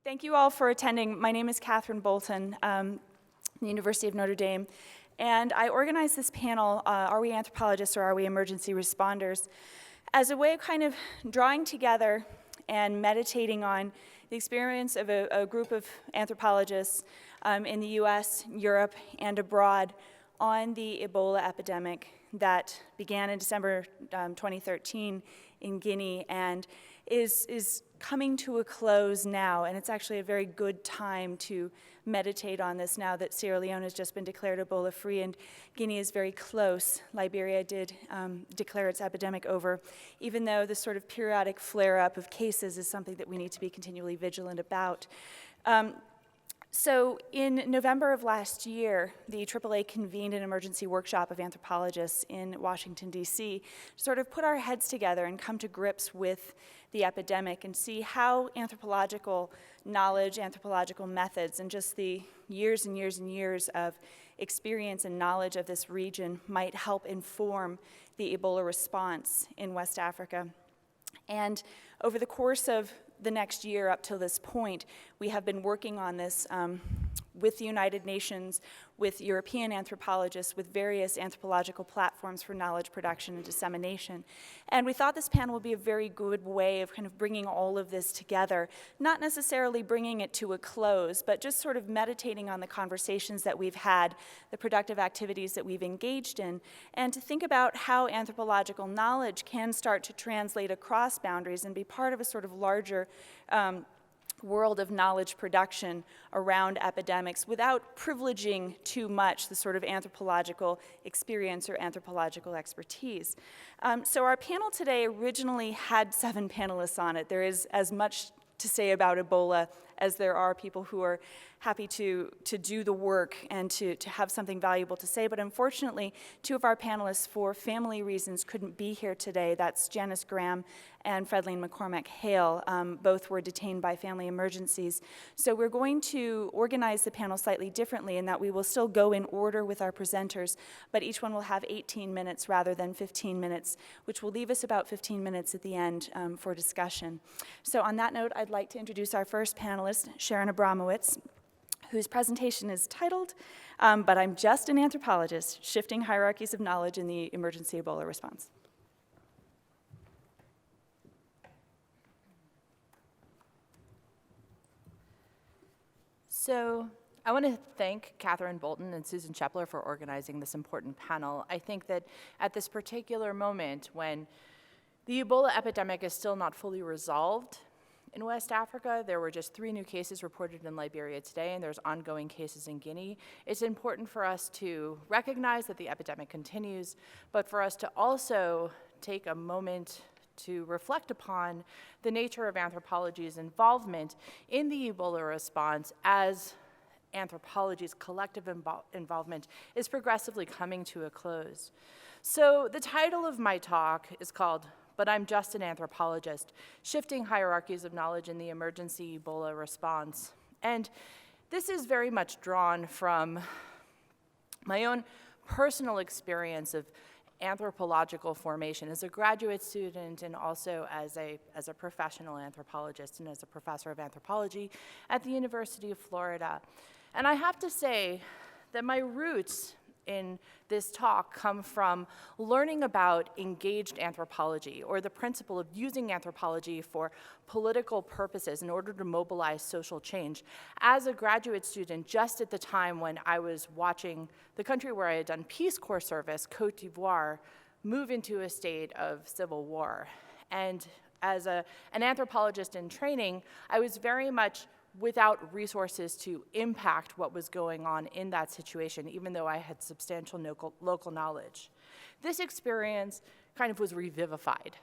Thank you all for attending. My name is Catherine Bolton, the University of Notre Dame, and I organized this panel, Are We Anthropologists or Are We Emergency Responders, as a way of kind of drawing together and meditating on the experience of a group of anthropologists in the US, Europe, and abroad on the Ebola epidemic that began in December 2013 in Guinea and is coming to a close now, and it's actually a very good time to meditate on this now that Sierra Leone has just been declared Ebola-free and Guinea is very close. Liberia did declare its epidemic over, even though this sort of periodic flare-up of cases is something that we need to be continually vigilant about. So in November of last year, the AAA convened an emergency workshop of anthropologists in Washington, D.C. to sort of put our heads together and come to grips with the epidemic and see how anthropological knowledge, anthropological methods, and just the years and years and years of experience and knowledge of this region might help inform the Ebola response in West Africa. And over the course of the next year up till this point, we have been working on this with the United Nations, with European anthropologists, with various anthropological platforms for knowledge production and dissemination. And we thought this panel would be a very good way of kind of bringing all of this together, not necessarily bringing it to a close, but just sort of meditating on the conversations that we've had, the productive activities that we've engaged in, and to think about how anthropological knowledge can start to translate across boundaries and be part of a sort of larger world of knowledge production around epidemics without privileging too much the sort of anthropological experience or anthropological expertise. So our panel today originally had 7 panelists on it. There is as much to say about Ebola as there are people who are happy to do the work and to have something valuable to say. But unfortunately, 2 of our panelists, for family reasons, couldn't be here today. That's Janice Graham and Fredleen McCormack Hale. Both were detained by family emergencies. So we're going to organize the panel slightly differently in that we will still go in order with our presenters, but each one will have 18 minutes rather than 15 minutes, which will leave us about 15 minutes at the end for discussion. So on that note, I'd like to introduce our first panelist, Sharon Abramowitz, whose presentation is titled, But I'm Just an Anthropologist, Shifting Hierarchies of Knowledge in the Emergency Ebola Response. So I want to thank Catherine Bolton and Susan Chepler for organizing this important panel. I think that at this particular moment when the Ebola epidemic is still not fully resolved in West Africa, there were just 3 new cases reported in Liberia today, and there's ongoing cases in Guinea. It's important for us to recognize that the epidemic continues, but for us to also take a moment to reflect upon the nature of anthropology's involvement in the Ebola response as anthropology's collective involvement is progressively coming to a close. So the title of my talk is called But I'm Just an Anthropologist, Shifting Hierarchies of Knowledge in the Emergency Ebola Response. And this is very much drawn from my own personal experience of anthropological formation as a graduate student and also as a professional anthropologist and as a professor of anthropology at the University of Florida. And I have to say that my roots in this talk come from learning about engaged anthropology, or the principle of using anthropology for political purposes in order to mobilize social change. As a graduate student, just at the time when I was watching the country where I had done Peace Corps service, Cote d'Ivoire, move into a state of civil war. And as an anthropologist in training, I was very much without resources to impact what was going on in that situation, even though I had substantial local knowledge. This experience kind of was revivified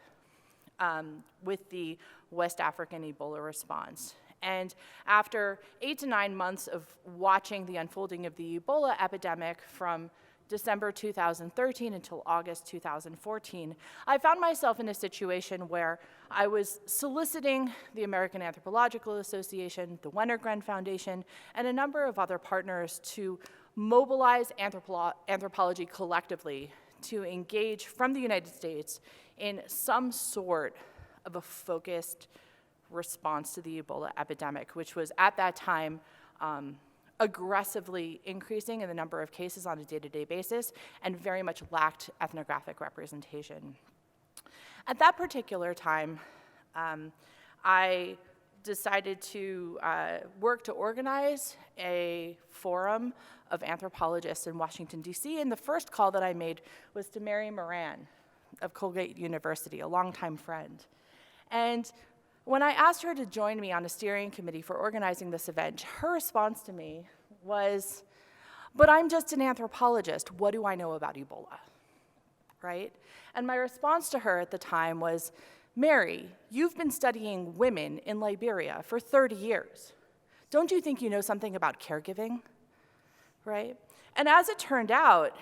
with the West African Ebola response. And after 8 to 9 months of watching the unfolding of the Ebola epidemic from December 2013 until August 2014, I found myself in a situation where I was soliciting the American Anthropological Association, the Wenner-Gren Foundation, and a number of other partners to mobilize anthropology collectively to engage from the United States in some sort of a focused response to the Ebola epidemic, which was at that time aggressively increasing in the number of cases on a day-to-day basis and very much lacked ethnographic representation. At that particular time, I decided to work to organize a forum of anthropologists in Washington, D.C., and the first call that I made was to Mary Moran of Colgate University, a longtime friend. And when I asked her to join me on a steering committee for organizing this event, her response to me was, "But I'm just an anthropologist. What do I know about Ebola?" Right? And my response to her at the time was, "Mary, you've been studying women in Liberia for 30 years. Don't you think you know something about caregiving?" Right? And as it turned out,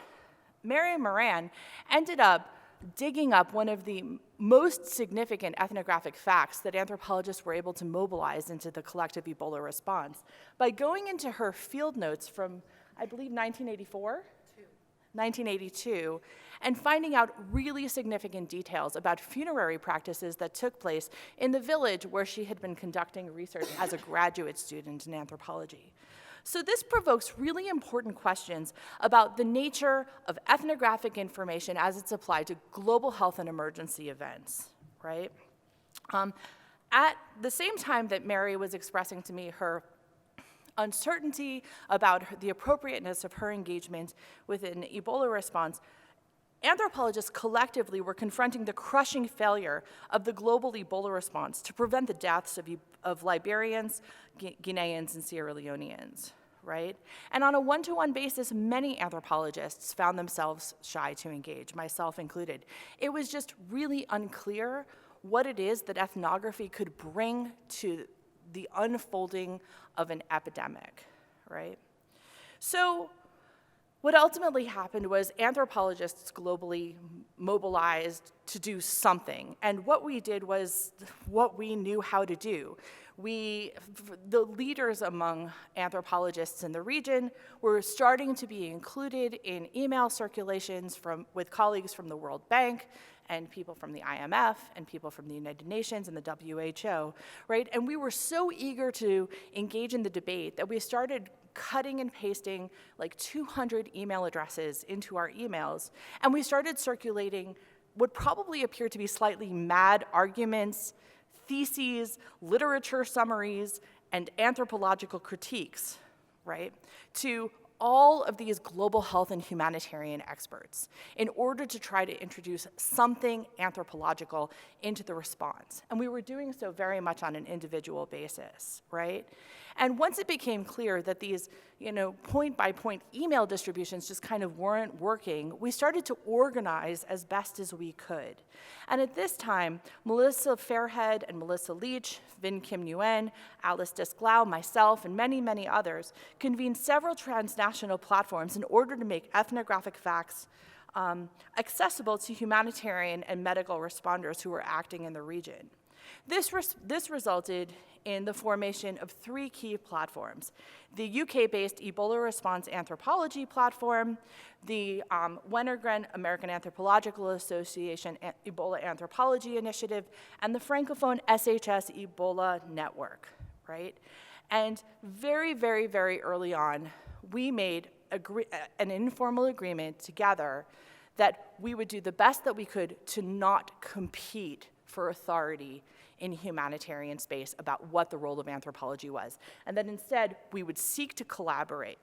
Mary Moran ended up digging up one of the most significant ethnographic facts that anthropologists were able to mobilize into the collective Ebola response by going into her field notes from, I believe, 1982, and finding out really significant details about funerary practices that took place in the village where she had been conducting research as a graduate student in anthropology. So this provokes really important questions about the nature of ethnographic information as it's applied to global health and emergency events, right? At the same time that Mary was expressing to me her uncertainty about the appropriateness of her engagement with an Ebola response, anthropologists collectively were confronting the crushing failure of the global Ebola response to prevent the deaths of Liberians, Guineans, and Sierra Leoneans, right? And on a one-to-one basis, many anthropologists found themselves shy to engage, myself included. It was just really unclear what it is that ethnography could bring to the unfolding of an epidemic, right? So what ultimately happened was anthropologists globally mobilized to do something, and what we did was what we knew how to do. The leaders among anthropologists in the region were starting to be included in email circulations with colleagues from the World Bank and people from the IMF and people from the United Nations and the WHO, right? And we were so eager to engage in the debate that we started cutting and pasting like 200 email addresses into our emails, and we started circulating what probably appeared to be slightly mad arguments, theses, literature summaries, and anthropological critiques, right, to all of these global health and humanitarian experts in order to try to introduce something anthropological into the response. And we were doing so very much on an individual basis, right? And once it became clear that these, point-by-point email distributions just kind of weren't working, we started to organize as best as we could. And at this time, Melissa Fairhead and Melissa Leach, Vinh Kim Nguyen, Alice Desclau, myself, and many, many others convened several transnational platforms in order to make ethnographic facts accessible to humanitarian and medical responders who were acting in the region. This resulted in the formation of 3 key platforms: the UK-based Ebola Response Anthropology Platform, the Wenner-Gren American Anthropological Association Ebola Anthropology Initiative, and the Francophone SHS Ebola Network, right? And very, very, very early on, we made an informal agreement together that we would do the best that we could to not compete for authority in humanitarian space about what the role of anthropology was, and that instead we would seek to collaborate.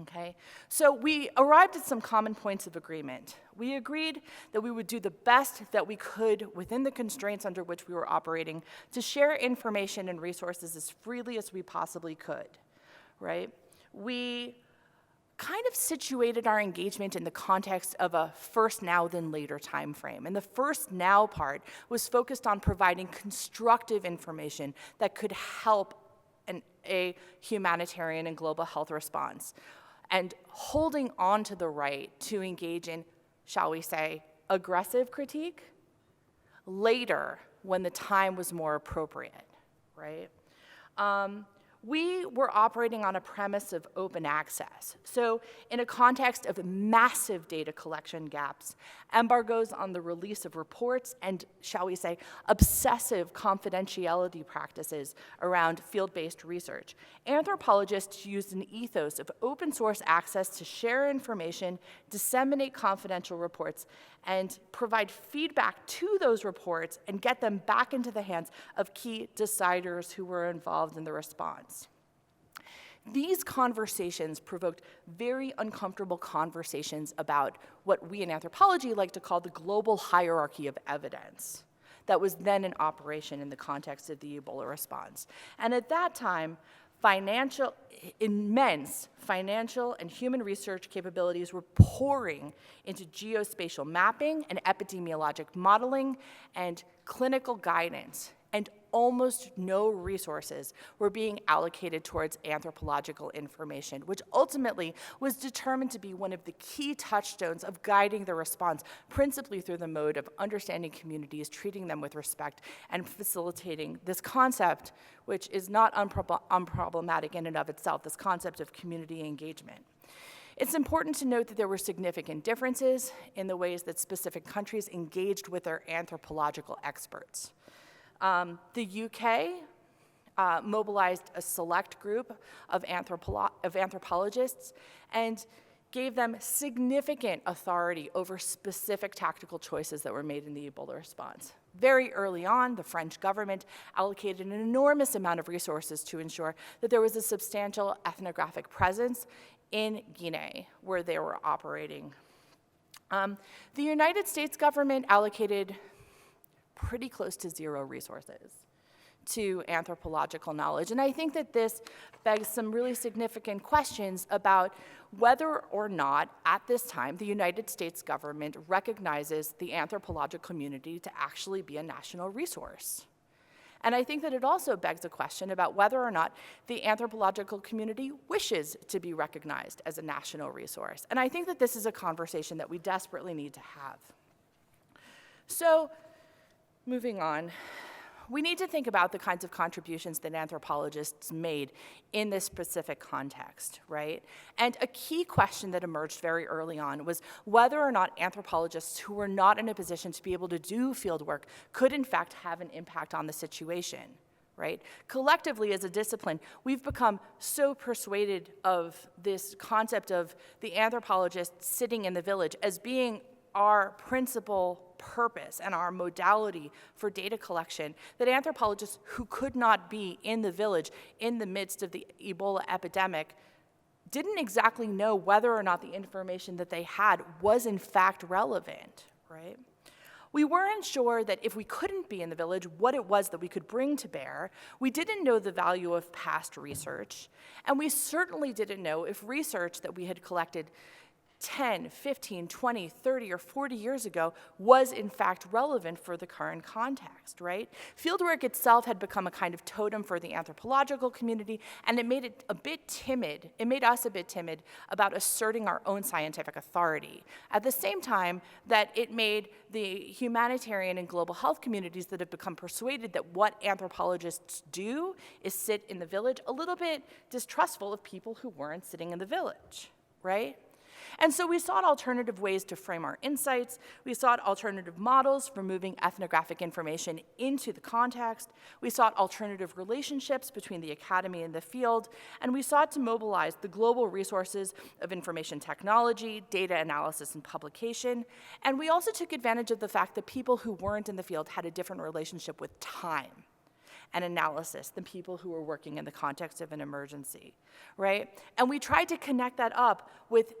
Okay? So we arrived at some common points of agreement. We agreed that we would do the best that we could within the constraints under which we were operating to share information and resources as freely as we possibly could, right? We kind of situated our engagement in the context of a first now, then later time frame. And the first now part was focused on providing constructive information that could help a humanitarian and global health response, and holding on to the right to engage in, shall we say, aggressive critique later when the time was more appropriate, right? we were operating on a premise of open access. So in a context of massive data collection gaps, embargoes on the release of reports, and, shall we say, obsessive confidentiality practices around field-based research, anthropologists used an ethos of open source access to share information, disseminate confidential reports, and provide feedback to those reports and get them back into the hands of key deciders who were involved in the response. These conversations provoked very uncomfortable conversations about what we in anthropology like to call the global hierarchy of evidence that was then in operation in the context of the Ebola response. And at that time, immense financial and human research capabilities were pouring into geospatial mapping and epidemiologic modeling and clinical guidance, and almost no resources were being allocated towards anthropological information, which ultimately was determined to be one of the key touchstones of guiding the response, principally through the mode of understanding communities, treating them with respect, and facilitating this concept, which is not unproblematic in and of itself, this concept of community engagement. It's important to note that there were significant differences in the ways that specific countries engaged with their anthropological experts. The UK mobilized a select group of anthropologists and gave them significant authority over specific tactical choices that were made in the Ebola response. Very early on, the French government allocated an enormous amount of resources to ensure that there was a substantial ethnographic presence in Guinea, where they were operating. The United States government allocated pretty close to zero resources to anthropological knowledge. And I think that this begs some really significant questions about whether or not, at this time, the United States government recognizes the anthropological community to actually be a national resource. And I think that it also begs a question about whether or not the anthropological community wishes to be recognized as a national resource. And I think that this is a conversation that we desperately need to have. So, moving on, we need to think about the kinds of contributions that anthropologists made in this specific context, right? And a key question that emerged very early on was whether or not anthropologists who were not in a position to be able to do fieldwork could in fact have an impact on the situation, right? Collectively as a discipline, we've become so persuaded of this concept of the anthropologist sitting in the village as being our principal purpose and our modality for data collection, that anthropologists who could not be in the village in the midst of the Ebola epidemic didn't exactly know whether or not the information that they had was in fact relevant, right? We weren't sure that if we couldn't be in the village, what it was that we could bring to bear. We didn't know the value of past research, and we certainly didn't know if research that we had collected 10, 15, 20, 30, or 40 years ago was in fact relevant for the current context, right? Fieldwork itself had become a kind of totem for the anthropological community, and it made it a bit timid. It made us a bit timid about asserting our own scientific authority. At the same time that it made the humanitarian and global health communities that have become persuaded that what anthropologists do is sit in the village a little bit distrustful of people who weren't sitting in the village, right? And so we sought alternative ways to frame our insights. We sought alternative models for moving ethnographic information into the context. We sought alternative relationships between the academy and the field. And we sought to mobilize the global resources of information technology, data analysis, and publication. And we also took advantage of the fact that people who weren't in the field had a different relationship with time and analysis than people who were working in the context of an emergency, right? And we tried to connect that up with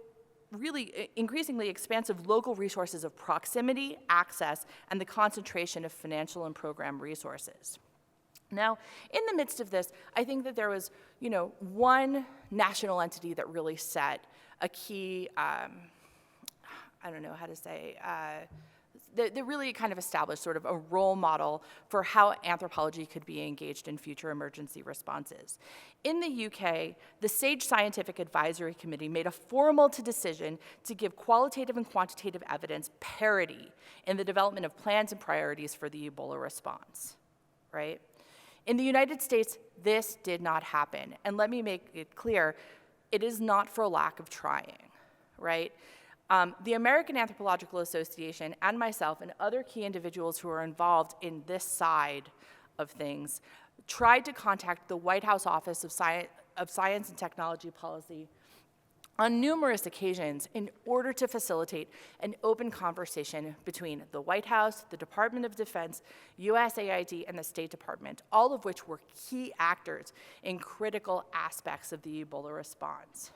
really increasingly expansive local resources of proximity, access, and the concentration of financial and program resources. Now, in the midst of this, I think that there was, one national entity that really set a key, I don't know how to say, that really kind of established sort of a role model for how anthropology could be engaged in future emergency responses. In the UK, the SAGE Scientific Advisory Committee made a formal decision to give qualitative and quantitative evidence parity in the development of plans and priorities for the Ebola response, right? In the United States, this did not happen. And let me make it clear, it is not for lack of trying, right? The American Anthropological Association and myself and other key individuals who are involved in this side of things tried to contact the White House Office of Science and Technology Policy on numerous occasions in order to facilitate an open conversation between the White House, the Department of Defense, USAID, and the State Department, all of which were key actors in critical aspects of the Ebola response.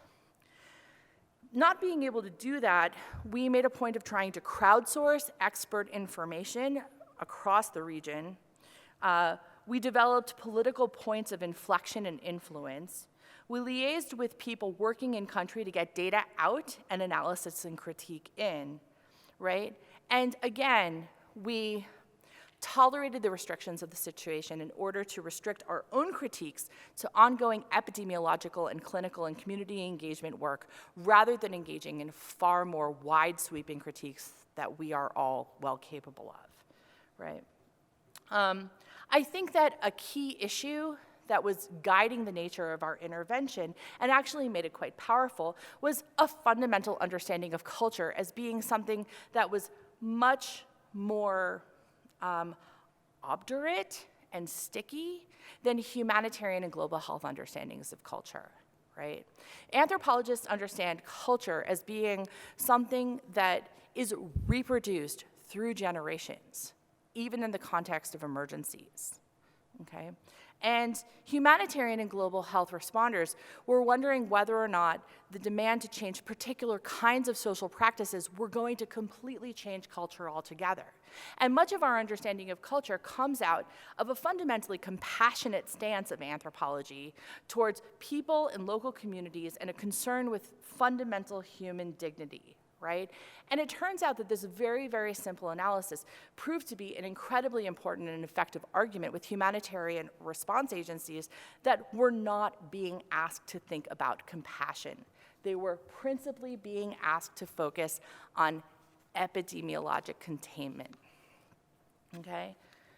Not being able to do that, we made a point of trying to crowdsource expert information across the region. We developed political points of inflection and influence. We liaised with people working in country to get data out and analysis and critique in, right? And again, we tolerated the restrictions of the situation in order to restrict our own critiques to ongoing epidemiological and clinical and community engagement work rather than engaging in far more wide-sweeping critiques that we are all well capable of, right? I think that a key issue that was guiding the nature of our intervention and actually made it quite powerful was a fundamental understanding of culture as being something that was much more obdurate and sticky than humanitarian and global health understandings of culture, right? Anthropologists understand culture as being something that is reproduced through generations, even in the context of emergencies, okay? And humanitarian and global health responders were wondering whether or not the demand to change particular kinds of social practices were going to completely change culture altogether. And much of our understanding of culture comes out of a fundamentally compassionate stance of anthropology towards people and local communities and a concern with fundamental human dignity, right? And it turns out that this very, very simple analysis proved to be an incredibly important and effective argument with humanitarian response agencies that were not being asked to think about compassion. They were principally being asked to focus on epidemiologic containment, okay?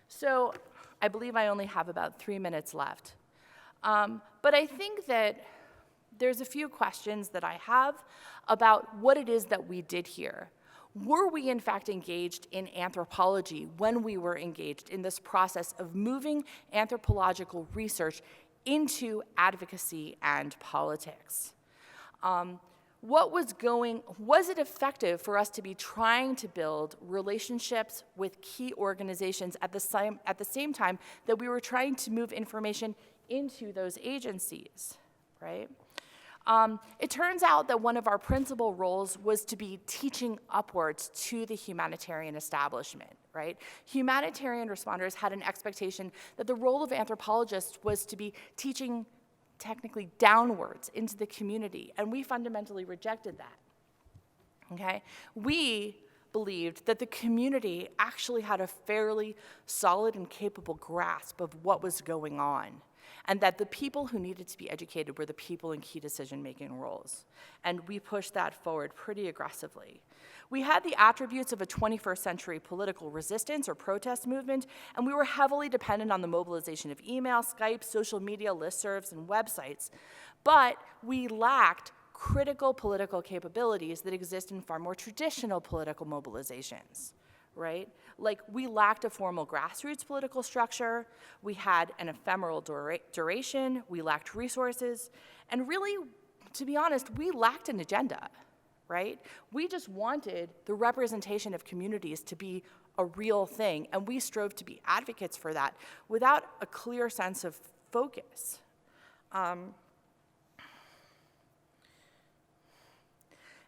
So I believe I only have about 3 minutes left. But I think that there's a few questions that I have about what it is that we did here. Were we in fact engaged in anthropology when we were engaged in this process of moving anthropological research into advocacy and politics? Was it effective for us to be trying to build relationships with key organizations at the same time that we were trying to move information into those agencies, right? It turns out that one of our principal roles was to be teaching upwards to the humanitarian establishment, right? Humanitarian responders had an expectation that the role of anthropologists was to be teaching technically downwards into the community, and we fundamentally rejected that, okay? We believed that the community actually had a fairly solid and capable grasp of what was going on, and that the people who needed to be educated were the people in key decision-making roles. And we pushed that forward pretty aggressively. We had the attributes of a 21st century political resistance or protest movement, and we were heavily dependent on the mobilization of email, Skype, social media, listservs, and websites. But we lacked critical political capabilities that exist in far more traditional political mobilizations, right? Like, we lacked a formal grassroots political structure, we had an ephemeral duration, we lacked resources, and really, to be honest, we lacked an agenda, right? We just wanted the representation of communities to be a real thing, and we strove to be advocates for that without a clear sense of focus.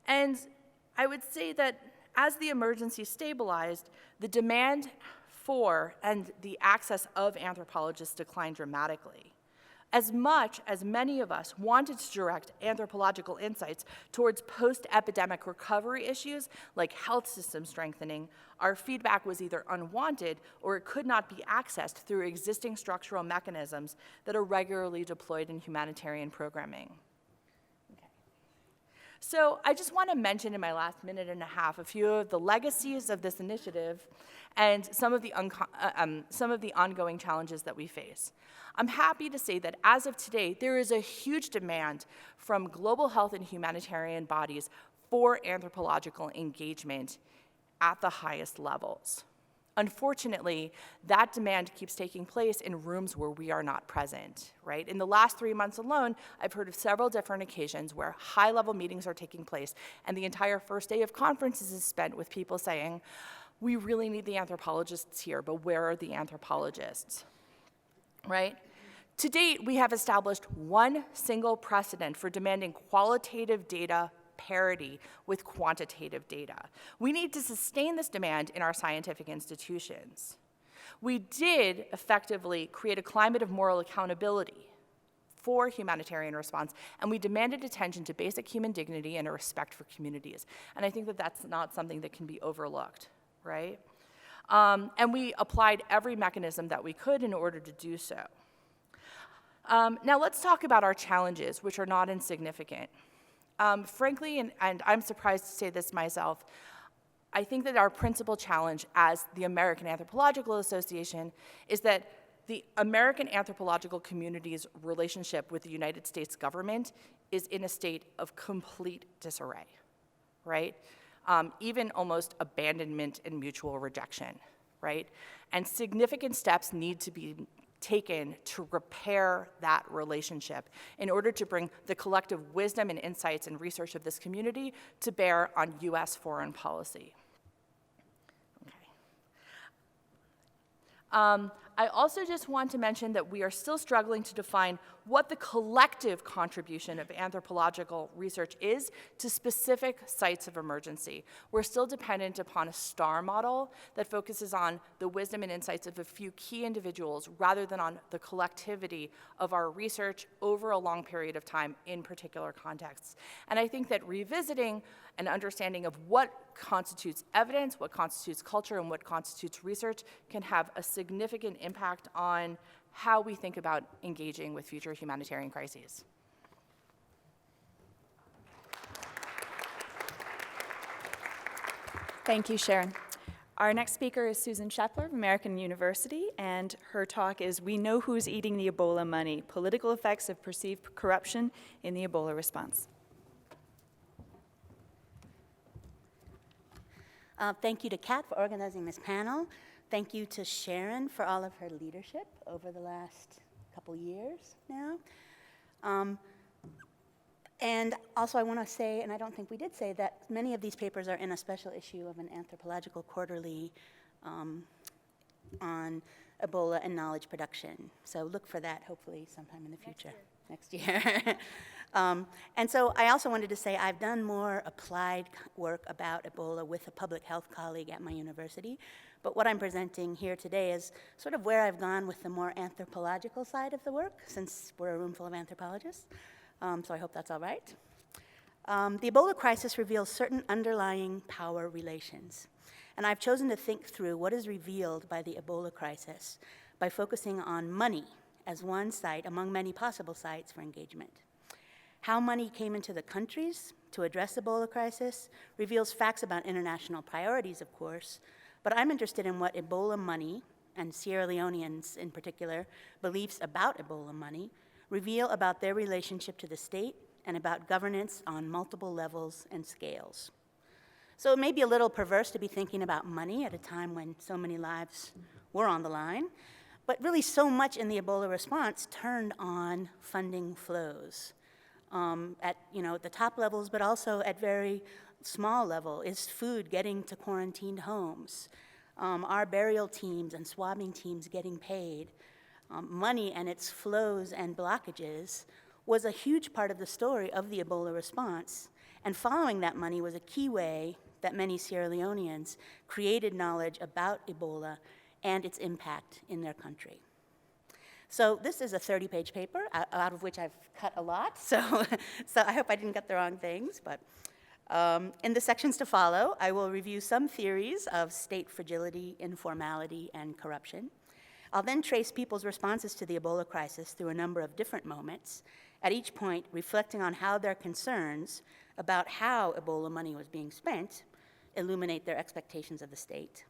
And I would say that as the emergency stabilized, the demand for and the access of anthropologists declined dramatically. As much as many of us wanted to direct anthropological insights towards post-epidemic recovery issues like health system strengthening, our feedback was either unwanted or it could not be accessed through existing structural mechanisms that are regularly deployed in humanitarian programming. So I just want to mention in my last minute and a half a few of the legacies of this initiative and some of the ongoing challenges that we face. I'm happy to say that as of today, there is a huge demand from global health and humanitarian bodies for anthropological engagement at the highest levels. Unfortunately, that demand keeps taking place in rooms where we are not present, right? In the last 3 months alone, I've heard of several different occasions where high-level meetings are taking place, and the entire first day of conferences is spent with people saying, we really need the anthropologists here, but where are the anthropologists, right? To date, we have established one single precedent for demanding qualitative data parity with quantitative data. We need to sustain this demand in our scientific institutions. We did effectively create a climate of moral accountability for humanitarian response, and we demanded attention to basic human dignity and a respect for communities. And I think that that's not something that can be overlooked, right? And we applied every mechanism that we could in order to do so. Now let's talk about our challenges, which are not insignificant. Frankly, and I'm surprised to say this myself, I think that our principal challenge as the American Anthropological Association is that the American anthropological community's relationship with the United States government is in a state of complete disarray, right? Even almost abandonment and mutual rejection, right? And significant steps need to be taken to repair that relationship in order to bring the collective wisdom and insights and research of this community to bear on US foreign policy. Okay. I also just want to mention that we are still struggling to define what the collective contribution of anthropological research is to specific sites of emergency. We're still dependent upon a STAR model that focuses on the wisdom and insights of a few key individuals rather than on the collectivity of our research over a long period of time in particular contexts. And I think that revisiting an understanding of what constitutes evidence, what constitutes culture, and what constitutes research can have a significant impact on how we think about engaging with future humanitarian crises. Thank you, Sharon. Our next speaker is Susan Shepler of American University, and her talk is We Know Who's Eating the Ebola Money, Political Effects of Perceived Corruption in the Ebola Response. Thank you to Kat for organizing this panel. Thank you to Sharon for all of her leadership over the last couple years now. And also I want to say, and I don't think we did say, that many of these papers are in a special issue of an Anthropological Quarterly on Ebola and knowledge production. So look for that hopefully sometime in the future. Next year. And so I also wanted to say I've done more applied work about Ebola with a public health colleague at my university. But what I'm presenting here today is sort of where I've gone with the more anthropological side of the work, since we're a room full of anthropologists. So I hope that's all right. The Ebola crisis reveals certain underlying power relations. And I've chosen to think through what is revealed by the Ebola crisis by focusing on money as one site among many possible sites for engagement. How money came into the countries to address the Ebola crisis reveals facts about international priorities, of course, but I'm interested in what Ebola money, and Sierra Leoneans in particular, beliefs about Ebola money reveal about their relationship to the state and about governance on multiple levels and scales. So it may be a little perverse to be thinking about money at a time when so many lives were on the line, but really so much in the Ebola response turned on funding flows at the top levels, but also at very small level. Is food getting to quarantined homes? Are burial teams and swabbing teams getting paid? Money and its flows and blockages was a huge part of the story of the Ebola response. And following that money was a key way that many Sierra Leoneans created knowledge about Ebola and its impact in their country. So this is a 30-page paper, out of which I've cut a lot, so I hope I didn't get the wrong things. But in the sections to follow, I will review some theories of state fragility, informality, and corruption. I'll then trace people's responses to the Ebola crisis through a number of different moments, at each point reflecting on how their concerns about how Ebola money was being spent illuminate their expectations of the state.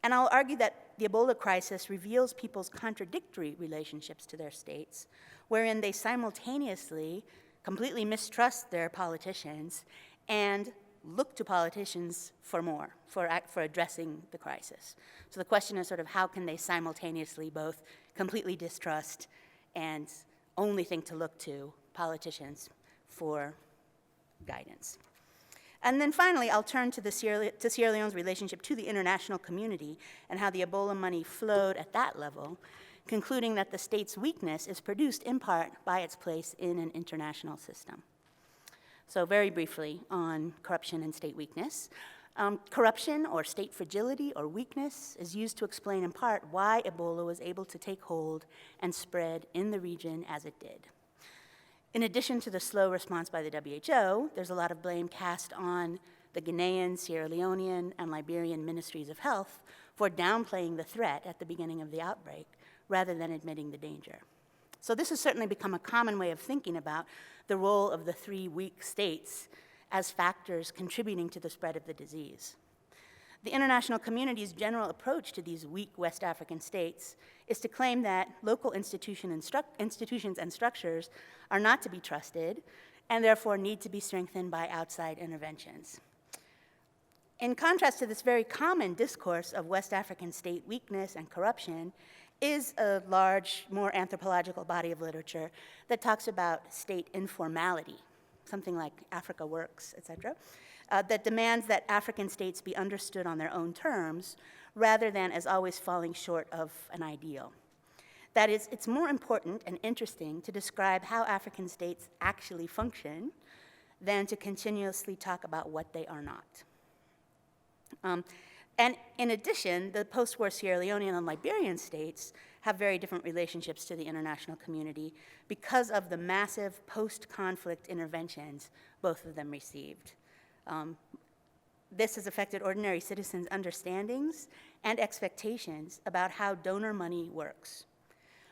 And I'll argue that the Ebola crisis reveals people's contradictory relationships to their states, wherein they simultaneously completely mistrust their politicians and look to politicians for more, for addressing the crisis. So the question is sort of how can they simultaneously both completely distrust and only think to look to politicians for guidance. And then finally, I'll turn to Sierra Leone's relationship to the international community and how the Ebola money flowed at that level, concluding that the state's weakness is produced in part by its place in an international system. So very briefly on corruption and state weakness. Corruption or state fragility or weakness is used to explain in part why Ebola was able to take hold and spread in the region as it did. In addition to the slow response by the WHO, there's a lot of blame cast on the Ghanaian, Sierra Leonean, and Liberian ministries of health for downplaying the threat at the beginning of the outbreak rather than admitting the danger. So this has certainly become a common way of thinking about the role of the 3 weak states as factors contributing to the spread of the disease. The international community's general approach to these weak West African states is to claim that local institutions and structures are not to be trusted and therefore need to be strengthened by outside interventions. In contrast to this very common discourse of West African state weakness and corruption is a large, more anthropological body of literature that talks about state informality, something like Africa Works, et cetera, that demands that African states be understood on their own terms rather than as always falling short of an ideal. That is, it's more important and interesting to describe how African states actually function than to continuously talk about what they are not. And in addition, the post-war Sierra Leonean and Liberian states have very different relationships to the international community because of the massive post-conflict interventions both of them received. This has affected ordinary citizens' understandings and expectations about how donor money works.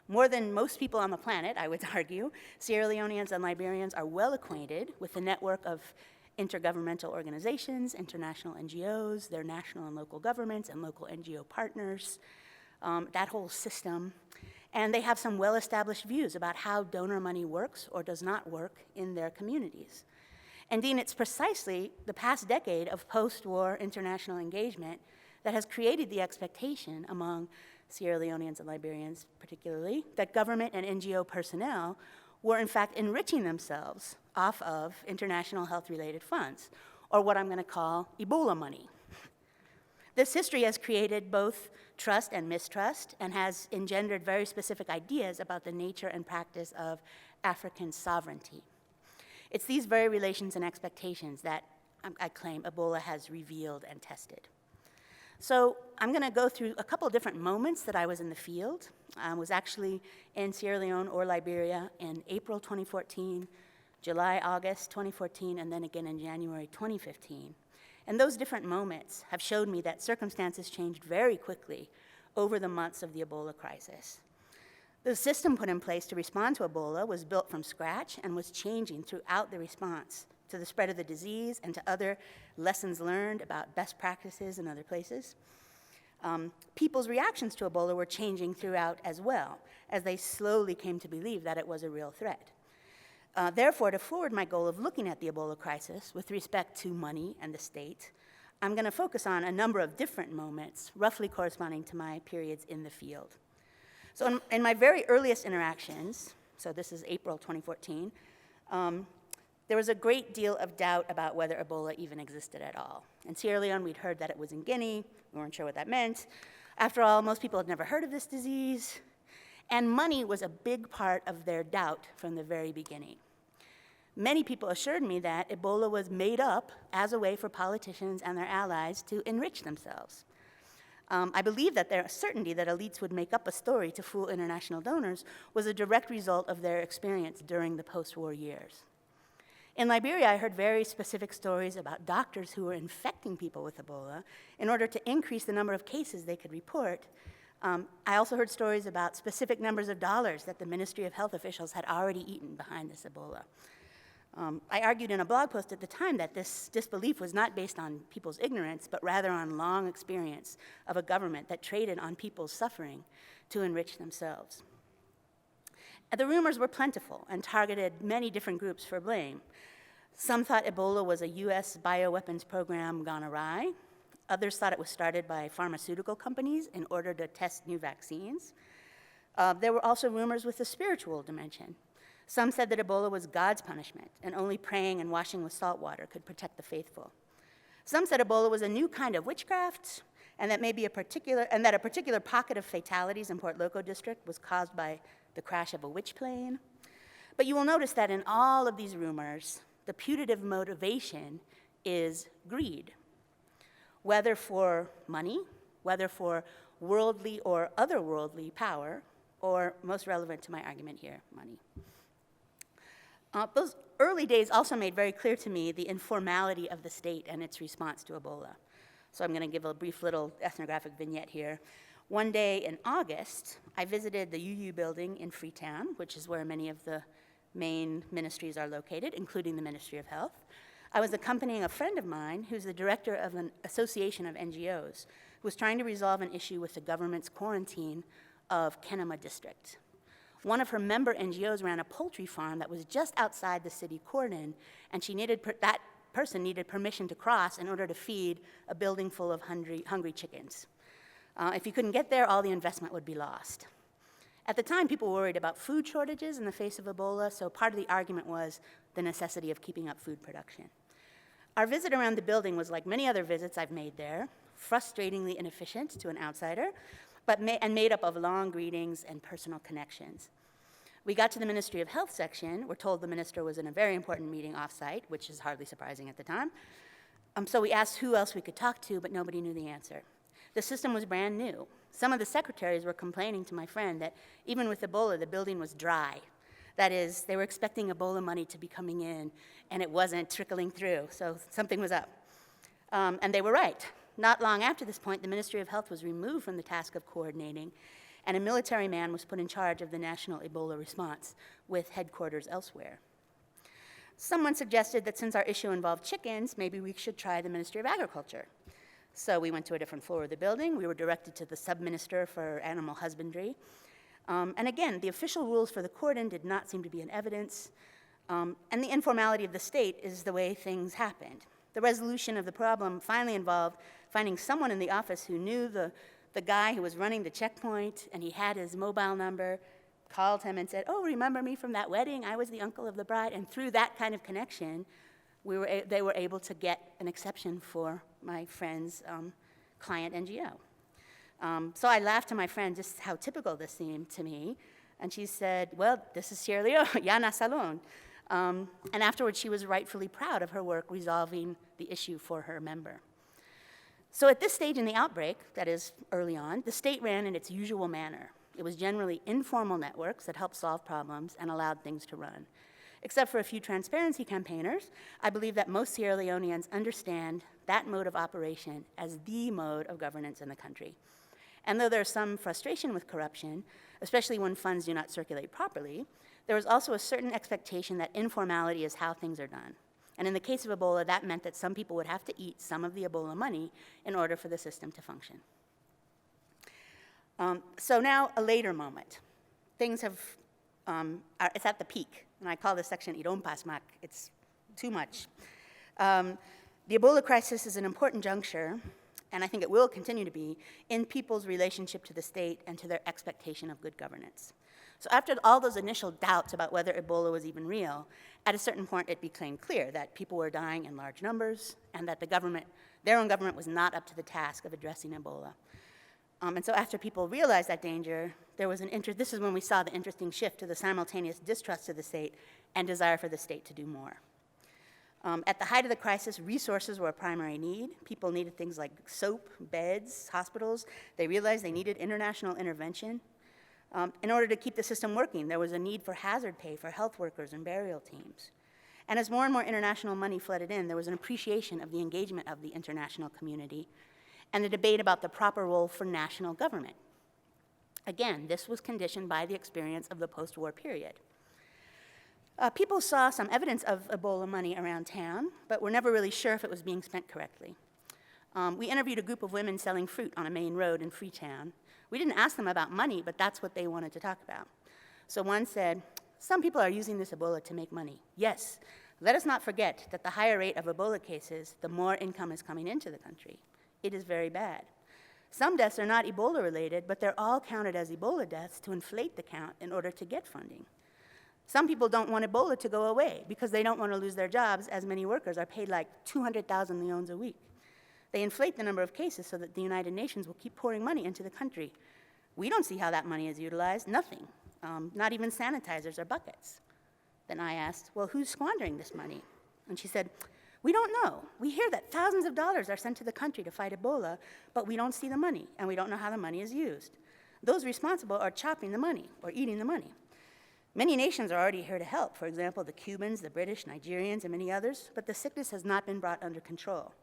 More than most people on the planet, I would argue, Sierra Leoneans and Liberians are well acquainted with the network of intergovernmental organizations, international NGOs, their national and local governments and local NGO partners, that whole system. And they have some well-established views about how donor money works or does not work in their communities. Indeed, it's precisely the past decade of post-war international engagement that has created the expectation among Sierra Leoneans and Liberians particularly, that government and NGO personnel were in fact enriching themselves off of international health-related funds, or what I'm going to call Ebola money. This history has created both trust and mistrust and has engendered very specific ideas about the nature and practice of African sovereignty. It's these very relations and expectations that I claim Ebola has revealed and tested. So I'm going to go through a couple different moments that I was in the field. I was actually in Sierra Leone or Liberia in April 2014, July, August 2014, and then again in January 2015. And those different moments have showed me that circumstances changed very quickly over the months of the Ebola crisis. The system put in place to respond to Ebola was built from scratch and was changing throughout the response to the spread of the disease and to other lessons learned about best practices in other places. People's reactions to Ebola were changing throughout as well, as they slowly came to believe that it was a real threat. Therefore, to forward my goal of looking at the Ebola crisis with respect to money and the state, I'm going to focus on a number of different moments, roughly corresponding to my periods in the field. So in my very earliest interactions, so this is April 2014, there was a great deal of doubt about whether Ebola even existed at all. In Sierra Leone, we'd heard that it was in Guinea. We weren't sure what that meant. After all, most people had never heard of this disease. And money was a big part of their doubt from the very beginning. Many people assured me that Ebola was made up as a way for politicians and their allies to enrich themselves. I believe that their certainty that elites would make up a story to fool international donors was a direct result of their experience during the post-war years. In Liberia, I heard very specific stories about doctors who were infecting people with Ebola in order to increase the number of cases they could report. I also heard stories about specific numbers of dollars that the Ministry of Health officials had already eaten behind this Ebola. I argued in a blog post at the time that this disbelief was not based on people's ignorance, but rather on long experience of a government that traded on people's suffering to enrich themselves. And the rumors were plentiful and targeted many different groups for blame. Some thought Ebola was a US bioweapons program gone awry. Others thought it was started by pharmaceutical companies in order to test new vaccines. There were also rumors with a spiritual dimension. Some said that Ebola was God's punishment, and only praying and washing with salt water could protect the faithful. Some said Ebola was a new kind of witchcraft, and that a particular pocket of fatalities in Port Loko district was caused by the crash of a witch plane. But you will notice that in all of these rumors, the putative motivation is greed, whether for money, whether for worldly or otherworldly power, or most relevant to my argument here, money. Those early days also made very clear to me the informality of the state and its response to Ebola. So I'm going to give a brief little ethnographic vignette here. One day in August, I visited the UU building in Freetown, which is where many of the main ministries are located, including the Ministry of Health. I was accompanying a friend of mine who's the director of an association of NGOs who was trying to resolve an issue with the government's quarantine of Kenema district. One of her member NGOs ran a poultry farm that was just outside the city cordon, and that person needed permission to cross in order to feed a building full of hungry chickens. If you couldn't get there, all the investment would be lost. At the time, people were worried about food shortages in the face of Ebola, so part of the argument was the necessity of keeping up food production. Our visit around the building was like many other visits I've made there, frustratingly inefficient to an outsider, and made up of long greetings and personal connections. We got to the Ministry of Health section. We're told the minister was in a very important meeting off-site, which is hardly surprising at the time. So we asked who else we could talk to, but nobody knew the answer. The system was brand new. Some of the secretaries were complaining to my friend that even with Ebola, the building was dry. That is, they were expecting Ebola money to be coming in, and it wasn't trickling through, so something was up. And they were right. Not long after this point, the Ministry of Health was removed from the task of coordinating, and a military man was put in charge of the national Ebola response with headquarters elsewhere. Someone suggested that since our issue involved chickens, maybe we should try the Ministry of Agriculture. So we went to a different floor of the building. We were directed to the sub-minister for animal husbandry. And again, the official rules for the cordon did not seem to be in evidence, and the informality of the state is the way things happened. The resolution of the problem finally involved finding someone in the office who knew the guy who was running the checkpoint, and he had his mobile number, called him and said, "Oh, remember me from that wedding? I was the uncle of the bride." And through that kind of connection, they were able to get an exception for my friend's client NGO. So I laughed to my friend just how typical this seemed to me, and she said, "Well, this is Sierra Leone, Yana Salon." And afterwards, she was rightfully proud of her work resolving the issue for her member. So at this stage in the outbreak, that is early on, the state ran in its usual manner. It was generally informal networks that helped solve problems and allowed things to run. Except for a few transparency campaigners, I believe that most Sierra Leoneans understand that mode of operation as the mode of governance in the country. And though there's some frustration with corruption, especially when funds do not circulate properly, there is also a certain expectation that informality is how things are done. And in the case of Ebola, that meant that some people would have to eat some of the Ebola money in order for the system to function. So now a later moment. Things it's at the peak, and I call this section Irón Pasmac. It's too much. The Ebola crisis is an important juncture, and I think it will continue to be, in people's relationship to the state and to their expectation of good governance. So after all those initial doubts about whether Ebola was even real, at a certain point it became clear that people were dying in large numbers and that their own government was not up to the task of addressing Ebola. And so after people realized that danger, this is when we saw the interesting shift to the simultaneous distrust of the state and desire for the state to do more. At the height of the crisis, resources were a primary need. People needed things like soap, beds, hospitals. They realized they needed international intervention. In order to keep the system working, there was a need for hazard pay for health workers and burial teams. And as more and more international money flooded in, there was an appreciation of the engagement of the international community and the debate about the proper role for national government. Again, this was conditioned by the experience of the post-war period. People saw some evidence of Ebola money around town, but were never really sure if it was being spent correctly. We interviewed a group of women selling fruit on a main road in Freetown. We didn't ask them about money, but that's what they wanted to talk about. So one said, "Some people are using this Ebola to make money. Yes, let us not forget that the higher rate of Ebola cases, the more income is coming into the country. It is very bad. Some deaths are not Ebola related, but they're all counted as Ebola deaths to inflate the count in order to get funding. Some people don't want Ebola to go away because they don't want to lose their jobs, as many workers are paid like 200,000 leones a week. They inflate the number of cases so that the United Nations will keep pouring money into the country. We don't see how that money is utilized, nothing, not even sanitizers or buckets." Then I asked, "Well, who's squandering this money?" And she said, "We don't know. We hear that thousands of dollars are sent to the country to fight Ebola, but we don't see the money, and we don't know how the money is used. Those responsible are chopping the money or eating the money. Many nations are already here to help, for example, the Cubans, the British, Nigerians, and many others, but the sickness has not been brought under control.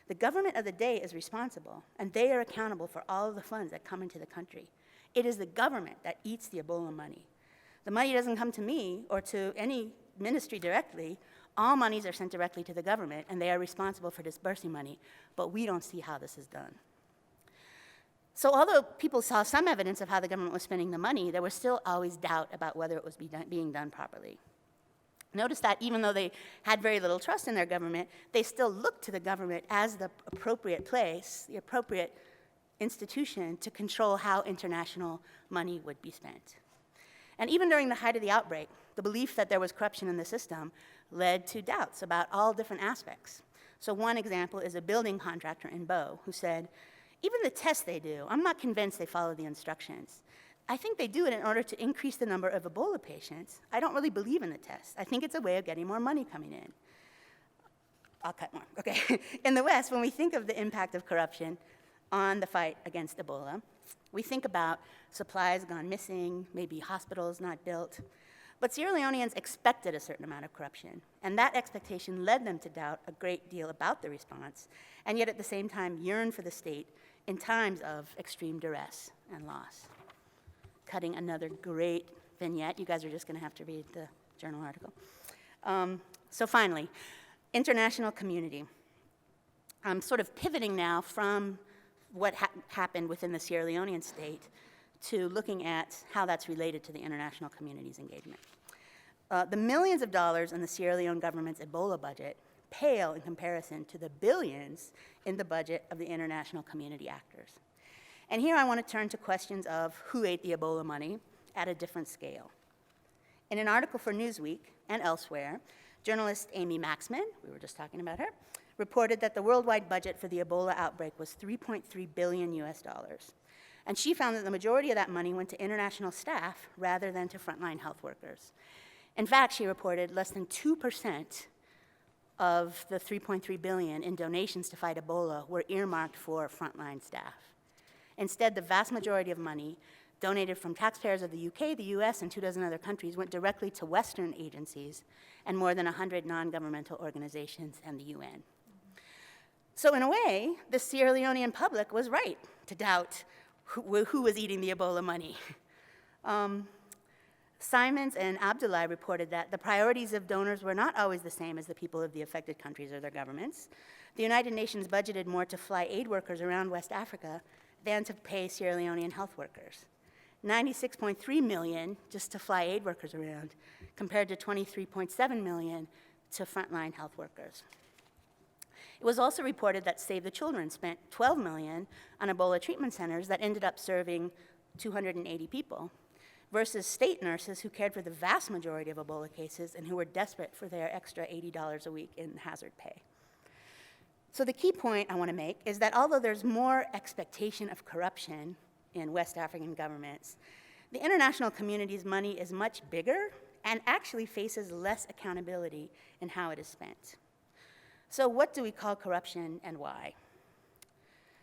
The government of the day is responsible, and they are accountable for all of the funds that come into the country. It is the government that eats the Ebola money. The money doesn't come to me or to any ministry directly. All monies are sent directly to the government, and they are responsible for disbursing money, but we don't see how this is done." So although people saw some evidence of how the government was spending the money, there was still always doubt about whether it was being done properly. Notice that even though they had very little trust in their government, they still looked to the government as the appropriate place, the appropriate institution to control how international money would be spent. And even during the height of the outbreak, the belief that there was corruption in the system led to doubts about all different aspects. So one example is a building contractor in Bo who said, "Even the tests they do, I'm not convinced they follow the instructions. I think they do it in order to increase the number of Ebola patients. I don't really believe in the tests. I think it's a way of getting more money coming in." I'll cut more, okay. In the West, when we think of the impact of corruption on the fight against Ebola, we think about supplies gone missing, maybe hospitals not built. But Sierra Leoneans expected a certain amount of corruption, and that expectation led them to doubt a great deal about the response, and yet at the same time yearn for the state in times of extreme duress and loss. Cutting another great vignette. You guys are just going to have to read the journal article. So finally, international community. I'm sort of pivoting now from what happened within the Sierra Leonean state to looking at how that's related to the international community's engagement. The millions of dollars in the Sierra Leone government's Ebola budget pale in comparison to the billions in the budget of the international community actors. And here I want to turn to questions of who ate the Ebola money at a different scale. In an article for Newsweek and elsewhere, journalist Amy Maxman, we were just talking about her, reported that the worldwide budget for the Ebola outbreak was $3.3 billion US. And she found that the majority of that money went to international staff rather than to frontline health workers. In fact, she reported less than 2% of the $3.3 billion in donations to fight Ebola were earmarked for frontline staff. Instead, the vast majority of money donated from taxpayers of the UK, the US, and 24 other countries went directly to Western agencies and more than 100 non-governmental organizations and the UN. So in a way, the Sierra Leonean public was right to doubt who was eating the Ebola money. Simons and Abdullahi reported that the priorities of donors were not always the same as the people of the affected countries or their governments. The United Nations budgeted more to fly aid workers around West Africa than to pay Sierra Leonean health workers. $96.3 million just to fly aid workers around, compared to $23.7 million to frontline health workers. It was also reported that Save the Children spent $12 million on Ebola treatment centers that ended up serving 280 people, versus state nurses who cared for the vast majority of Ebola cases and who were desperate for their extra $80 a week in hazard pay. So the key point I want to make is that although there's more expectation of corruption in West African governments, the international community's money is much bigger and actually faces less accountability in how it is spent. So what do we call corruption and why?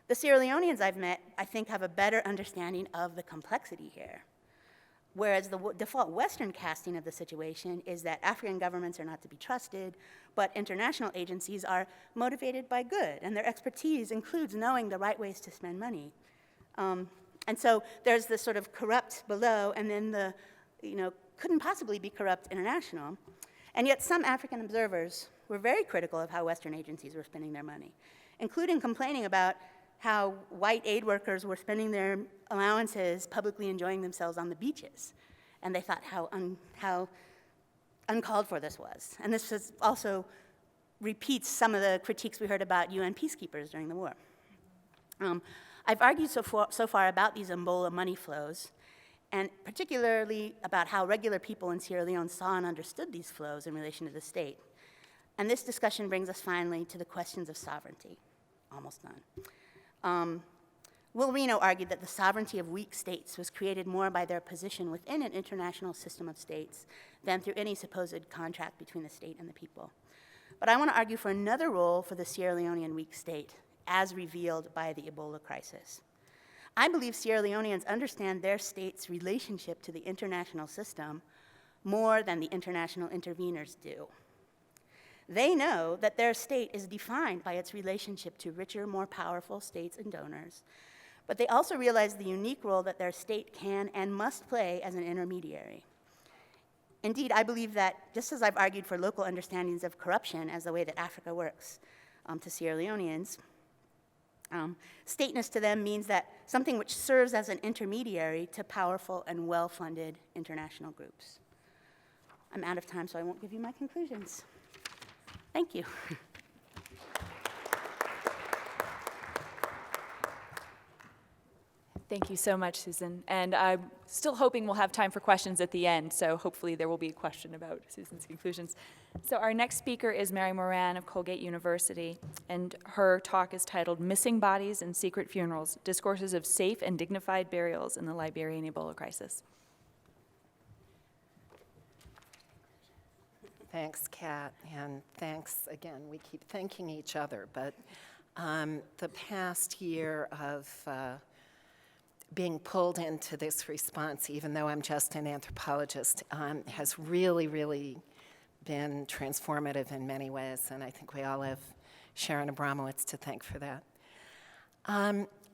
The Sierra Leoneans I've met, I think, have a better understanding of the complexity here. Whereas the default Western casting of the situation is that African governments are not to be trusted, but international agencies are motivated by good, and their expertise includes knowing the right ways to spend money. And so there's this sort of corrupt below, and then the couldn't possibly be Corrupt International. And yet some African observers were very critical of how Western agencies were spending their money, including complaining about how white aid workers were spending their allowances publicly enjoying themselves on the beaches. And they thought how uncalled for this was. And this also repeats some of the critiques we heard about UN peacekeepers during the war. I've argued so far about these Ebola money flows, and particularly about how regular people in Sierra Leone saw and understood these flows in relation to the state. And this discussion brings us finally to the questions of sovereignty. Almost done. Will Reno argued that the sovereignty of weak states was created more by their position within an international system of states than through any supposed contract between the state and the people. But I want to argue for another role for the Sierra Leonean weak state, as revealed by the Ebola crisis. I believe Sierra Leoneans understand their state's relationship to the international system more than the international interveners do. They know that their state is defined by its relationship to richer, more powerful states and donors, but they also realize the unique role that their state can and must play as an intermediary. Indeed, I believe that, just as I've argued for local understandings of corruption as the way that Africa works to Sierra Leoneans, stateness to them means that something which serves as an intermediary to powerful and well-funded international groups. I'm out of time, so I won't give you my conclusions. Thank you. Thank you so much, Susan. And I'm still hoping we'll have time for questions at the end, so hopefully there will be a question about Susan's conclusions. So our next speaker is Mary Moran of Colgate University, and her talk is titled Missing Bodies and Secret Funerals, Discourses of Safe and Dignified Burials in the Liberian Ebola Crisis. Thanks, Kat, and thanks again. We keep thanking each other, but the past year of being pulled into this response, even though I'm just an anthropologist, has really, really been transformative in many ways, and I think we all have Sharon Abramowitz to thank for that.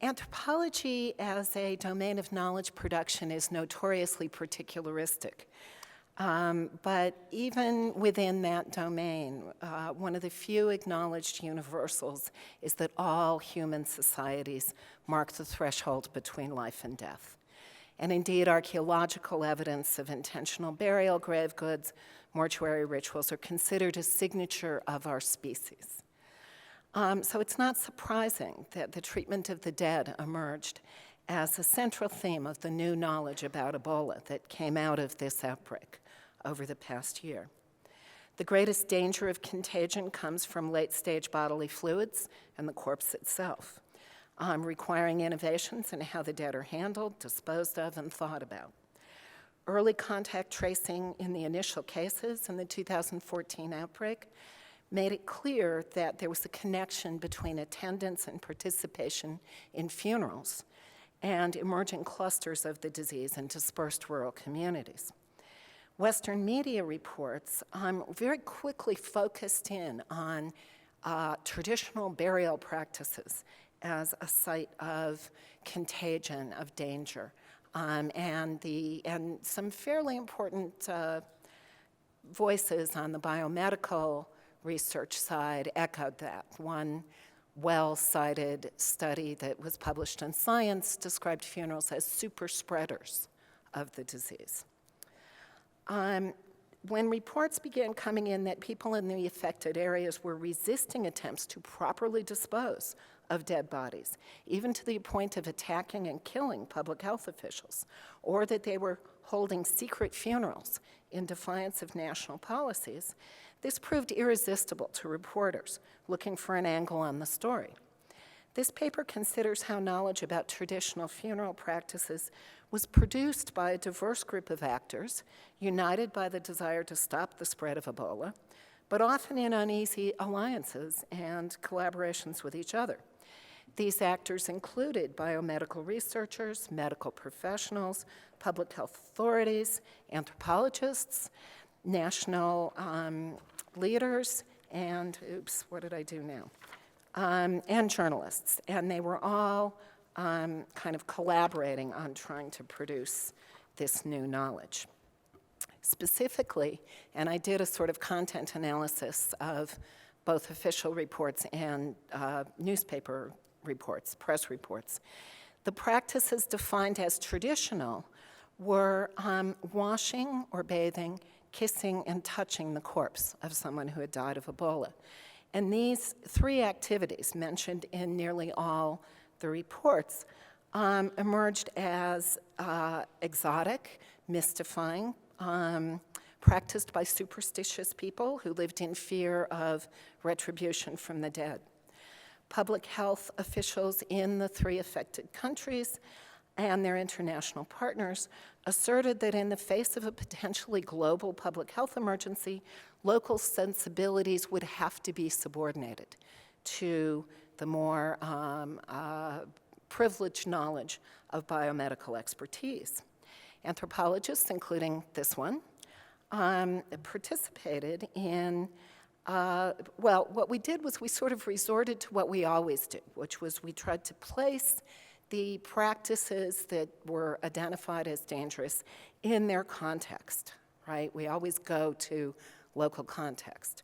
Anthropology as a domain of knowledge production is notoriously particularistic. But even within that domain, one of the few acknowledged universals is that all human societies mark the threshold between life and death. And indeed, archaeological evidence of intentional burial, grave goods, mortuary rituals are considered a signature of our species. So it's not surprising that the treatment of the dead emerged as a central theme of the new knowledge about Ebola that came out of this outbreak over the past year. The greatest danger of contagion comes from late-stage bodily fluids and the corpse itself, requiring innovations in how the dead are handled, disposed of, and thought about. Early contact tracing in the initial cases in the 2014 outbreak made it clear that there was a connection between attendance and participation in funerals and emerging clusters of the disease in dispersed rural communities. Western media reports very quickly focused in on traditional burial practices as a site of contagion, of danger, and some fairly important voices on the biomedical research side echoed that. One well-cited study that was published in Science described funerals as super spreaders of the disease. When reports began coming in that people in the affected areas were resisting attempts to properly dispose of dead bodies, even to the point of attacking and killing public health officials, or that they were holding secret funerals in defiance of national policies, this proved irresistible to reporters looking for an angle on the story. This paper considers how knowledge about traditional funeral practices was produced by a diverse group of actors, united by the desire to stop the spread of Ebola, but often in uneasy alliances and collaborations with each other. These actors included biomedical researchers, medical professionals, public health authorities, anthropologists, national leaders, and, what did I do now? And journalists. And they were all kind of collaborating on trying to produce this new knowledge. specifically, and I did a sort of content analysis of both official reports and newspaper reports, press reports. The practices defined as traditional were washing or bathing, kissing, and touching the corpse of someone who had died of Ebola. And these three activities, mentioned in nearly all the reports, emerged as exotic, mystifying, practiced by superstitious people who lived in fear of retribution from the dead. Public health officials in the three affected countries and their international partners asserted that in the face of a potentially global public health emergency, local sensibilities would have to be subordinated to the more privileged knowledge of biomedical expertise. Anthropologists, including this one, participated in well, what we did was we sort of resorted to what we always do, which was we tried to place the practices that were identified as dangerous in their context, right? We always go to local context.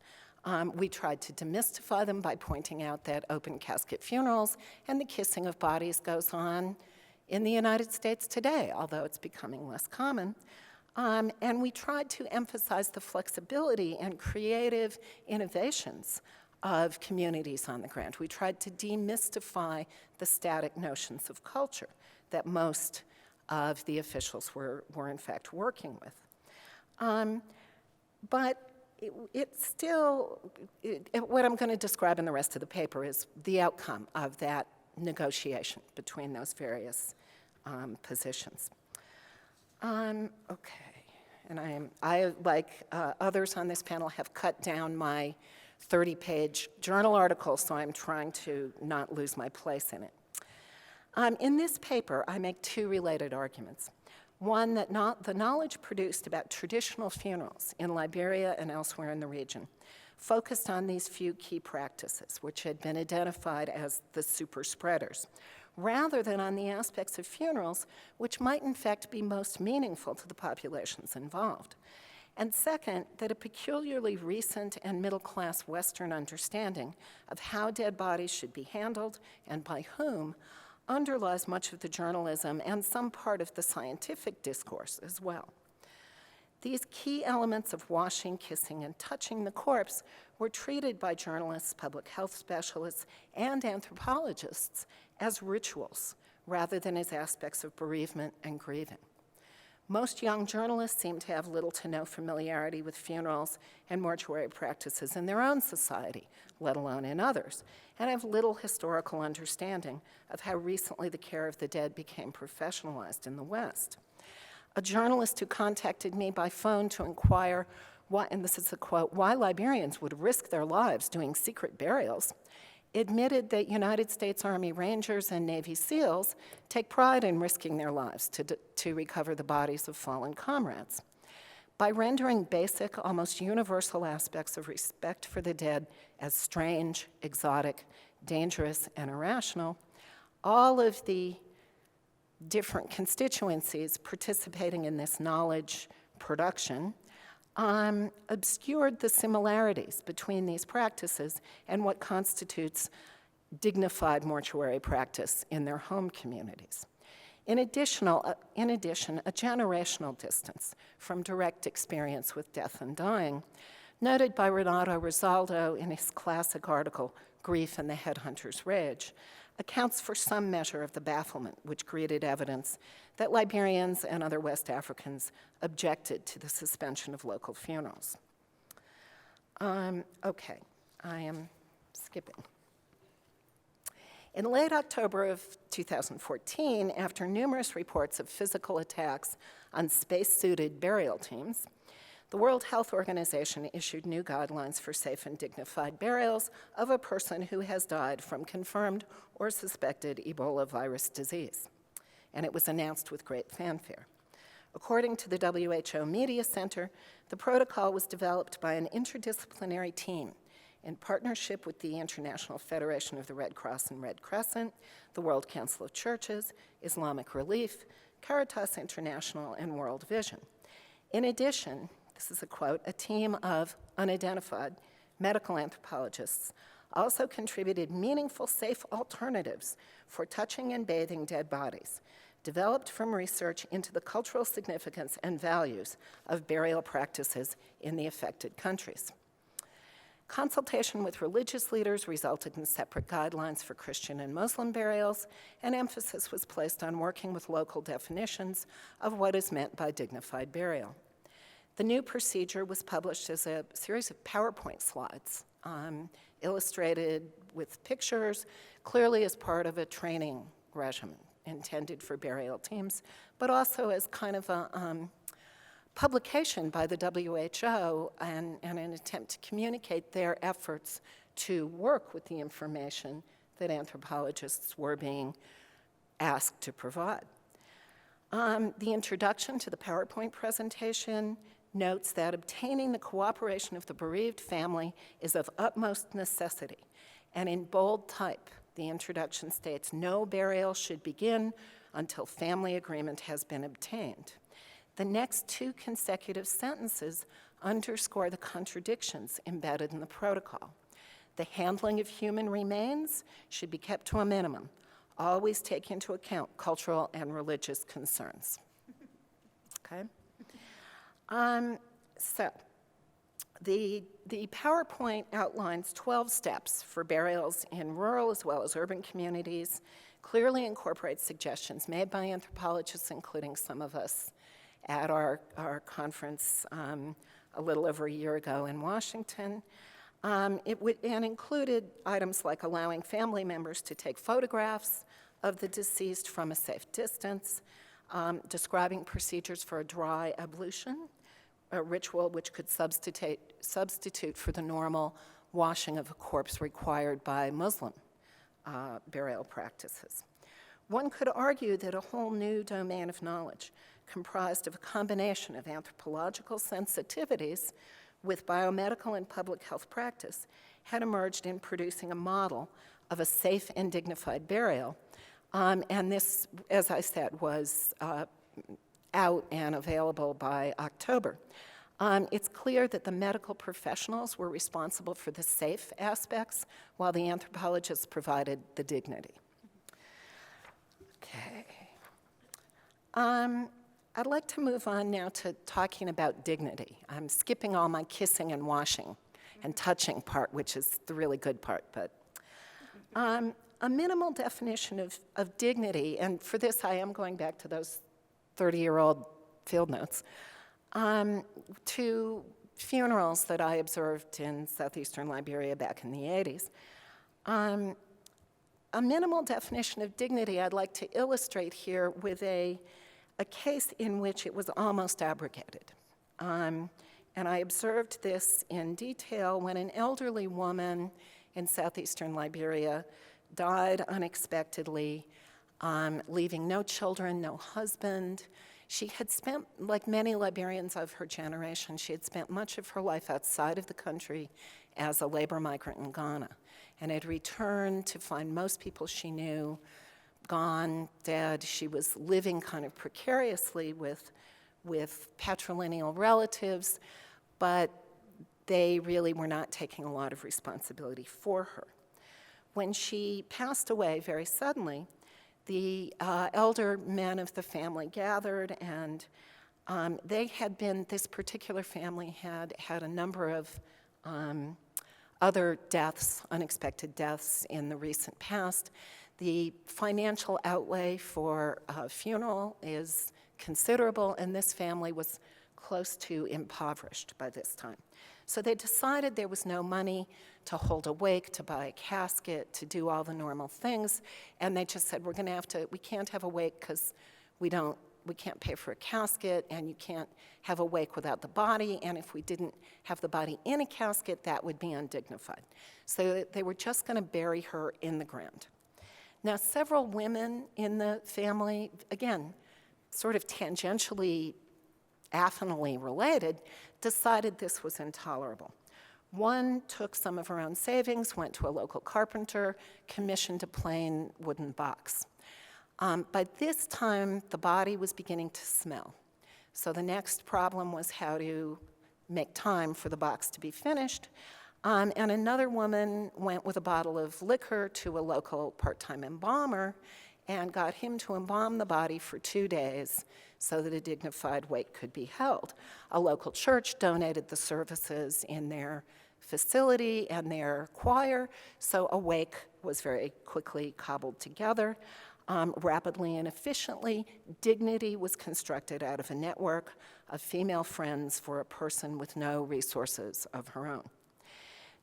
We tried to demystify them by pointing out that open casket funerals and the kissing of bodies goes on in the United States today, although it's becoming less common. And we tried to emphasize the flexibility and creative innovations of communities on the ground. We tried to demystify the static notions of culture that most of the officials were in fact working with. But what I'm going to describe in the rest of the paper is the outcome of that negotiation between those various positions. Okay, and I like others on this panel, have cut down my 30-page journal article, so I'm trying to not lose my place in it. In this paper, I make two related arguments. One, that the knowledge produced about traditional funerals in Liberia and elsewhere in the region focused on these few key practices, which had been identified as the super spreaders, rather than on the aspects of funerals which might in fact be most meaningful to the populations involved. And second, that a peculiarly recent and middle-class Western understanding of how dead bodies should be handled and by whom underlies much of the journalism and some part of the scientific discourse as well. These key elements of washing, kissing, and touching the corpse were treated by journalists, public health specialists, and anthropologists as rituals rather than as aspects of bereavement and grieving. Most young journalists seem to have little to no familiarity with funerals and mortuary practices in their own society, let alone in others, and have little historical understanding of how recently the care of the dead became professionalized in the West. A journalist who contacted me by phone to inquire why, and this is a quote, why Liberians would risk their lives doing secret burials, admitted that United States Army Rangers and Navy SEALs take pride in risking their lives to recover the bodies of fallen comrades. By rendering basic, almost universal aspects of respect for the dead as strange, exotic, dangerous, and irrational, all of the different constituencies participating in this knowledge production obscured the similarities between these practices and what constitutes dignified mortuary practice in their home communities. In addition, a generational distance from direct experience with death and dying, noted by Renato Rosaldo in his classic article, Grief and the Headhunter's Rage, accounts for some measure of the bafflement which created evidence that Liberians and other West Africans objected to the suspension of local funerals. Okay, I am skipping. In late October of 2014, after numerous reports of physical attacks on space-suited burial teams, the World Health Organization issued new guidelines for safe and dignified burials of a person who has died from confirmed or suspected Ebola virus disease, and it was announced with great fanfare. According to the WHO Media Center, the protocol was developed by an interdisciplinary team in partnership with the International Federation of the Red Cross and Red Crescent, the World Council of Churches, Islamic Relief, Caritas International, and World Vision. In addition, this is a quote, a team of unidentified medical anthropologists also contributed meaningful, safe alternatives for touching and bathing dead bodies, developed from research into the cultural significance and values of burial practices in the affected countries. Consultation with religious leaders resulted in separate guidelines for Christian and Muslim burials, and emphasis was placed on working with local definitions of what is meant by dignified burial. The new procedure was published as a series of PowerPoint slides, illustrated with pictures, clearly as part of a training regimen intended for burial teams, but also as kind of a publication by the WHO and an attempt to communicate their efforts to work with the information that anthropologists were being asked to provide. The introduction to the PowerPoint presentation notes that obtaining the cooperation of the bereaved family is of utmost necessity, and in bold type, the introduction states, no burial should begin until family agreement has been obtained. The next two consecutive sentences underscore the contradictions embedded in the protocol. The handling of human remains should be kept to a minimum, always take into account cultural and religious concerns. Okay? So, the PowerPoint outlines 12 steps for burials in rural as well as urban communities, clearly incorporates suggestions made by anthropologists, including some of us at our conference a little over a year ago in Washington. It included items like allowing family members to take photographs of the deceased from a safe distance, describing procedures for a dry ablution, a ritual which could substitute for the normal washing of a corpse required by Muslim burial practices. One could argue that a whole new domain of knowledge, comprised of a combination of anthropological sensitivities with biomedical and public health practice, had emerged in producing a model of a safe and dignified burial. And this, as I said, was out and available by October. It's clear that the medical professionals were responsible for the safe aspects, while the anthropologists provided the dignity. Okay. I'd like to move on now to talking about dignity. I'm skipping all my kissing and washing and touching part, which is the really good part, but a minimal definition of dignity, and for this I am going back to those 30-year-old field notes, to funerals that I observed in southeastern Liberia back in the 80s. A minimal definition of dignity I'd like to illustrate here with a case in which it was almost abrogated. And I observed this in detail when an elderly woman in southeastern Liberia died unexpectedly, leaving no children, no husband. She had spent, like many Liberians of her generation, she had spent much of her life outside of the country as a labor migrant in Ghana, and had returned to find most people she knew gone, dead. She was living kind of precariously with patrilineal relatives, but they really were not taking a lot of responsibility for her. When she passed away very suddenly, the elder men of the family gathered, and this particular family had a number of other deaths, unexpected deaths in the recent past. The financial outlay for a funeral is considerable, and this family was close to impoverished by this time. So they decided there was no money to hold a wake, to buy a casket, to do all the normal things, and they just said, we can't have a wake because we can't pay for a casket, and you can't have a wake without the body, and if we didn't have the body in a casket, that would be undignified. So they were just going to bury her in the ground. Now, several women in the family, again, sort of tangentially, affinally related, decided this was intolerable. One took some of her own savings, went to a local carpenter, commissioned a plain wooden box. By this time, the body was beginning to smell. So the next problem was how to make time for the box to be finished. And another woman went with a bottle of liquor to a local part-time embalmer and got him to embalm the body for 2 days so that a dignified wake could be held. A local church donated the services in their facility and their choir, so a wake was very quickly cobbled together. Rapidly and efficiently, dignity was constructed out of a network of female friends for a person with no resources of her own.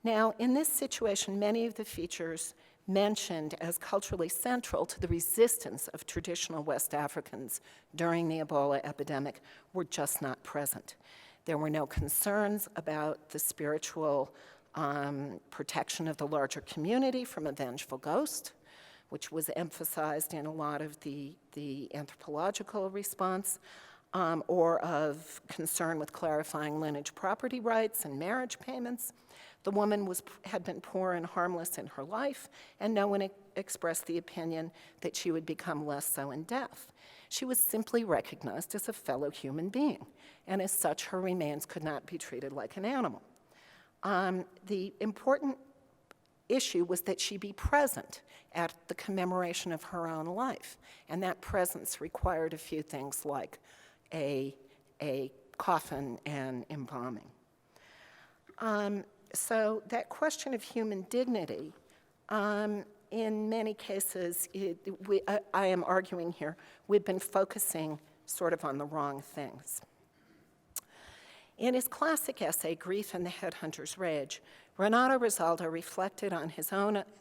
Now, in this situation, many of the features mentioned as culturally central to the resistance of traditional West Africans during the Ebola epidemic were just not present. There were no concerns about the spiritual protection of the larger community from a vengeful ghost, which was emphasized in a lot of the anthropological response, or of concern with clarifying lineage property rights and marriage payments. The woman had been poor and harmless in her life, and no one expressed the opinion that she would become less so in death. She was simply recognized as a fellow human being, and as such, her remains could not be treated like an animal. The important issue was that she be present at the commemoration of her own life, and that presence required a few things like a coffin and embalming. So that question of human dignity, in many cases, I am arguing here, we've been focusing sort of on the wrong things. In his classic essay, Grief and the Headhunter's Rage, Renato Rosaldo reflected on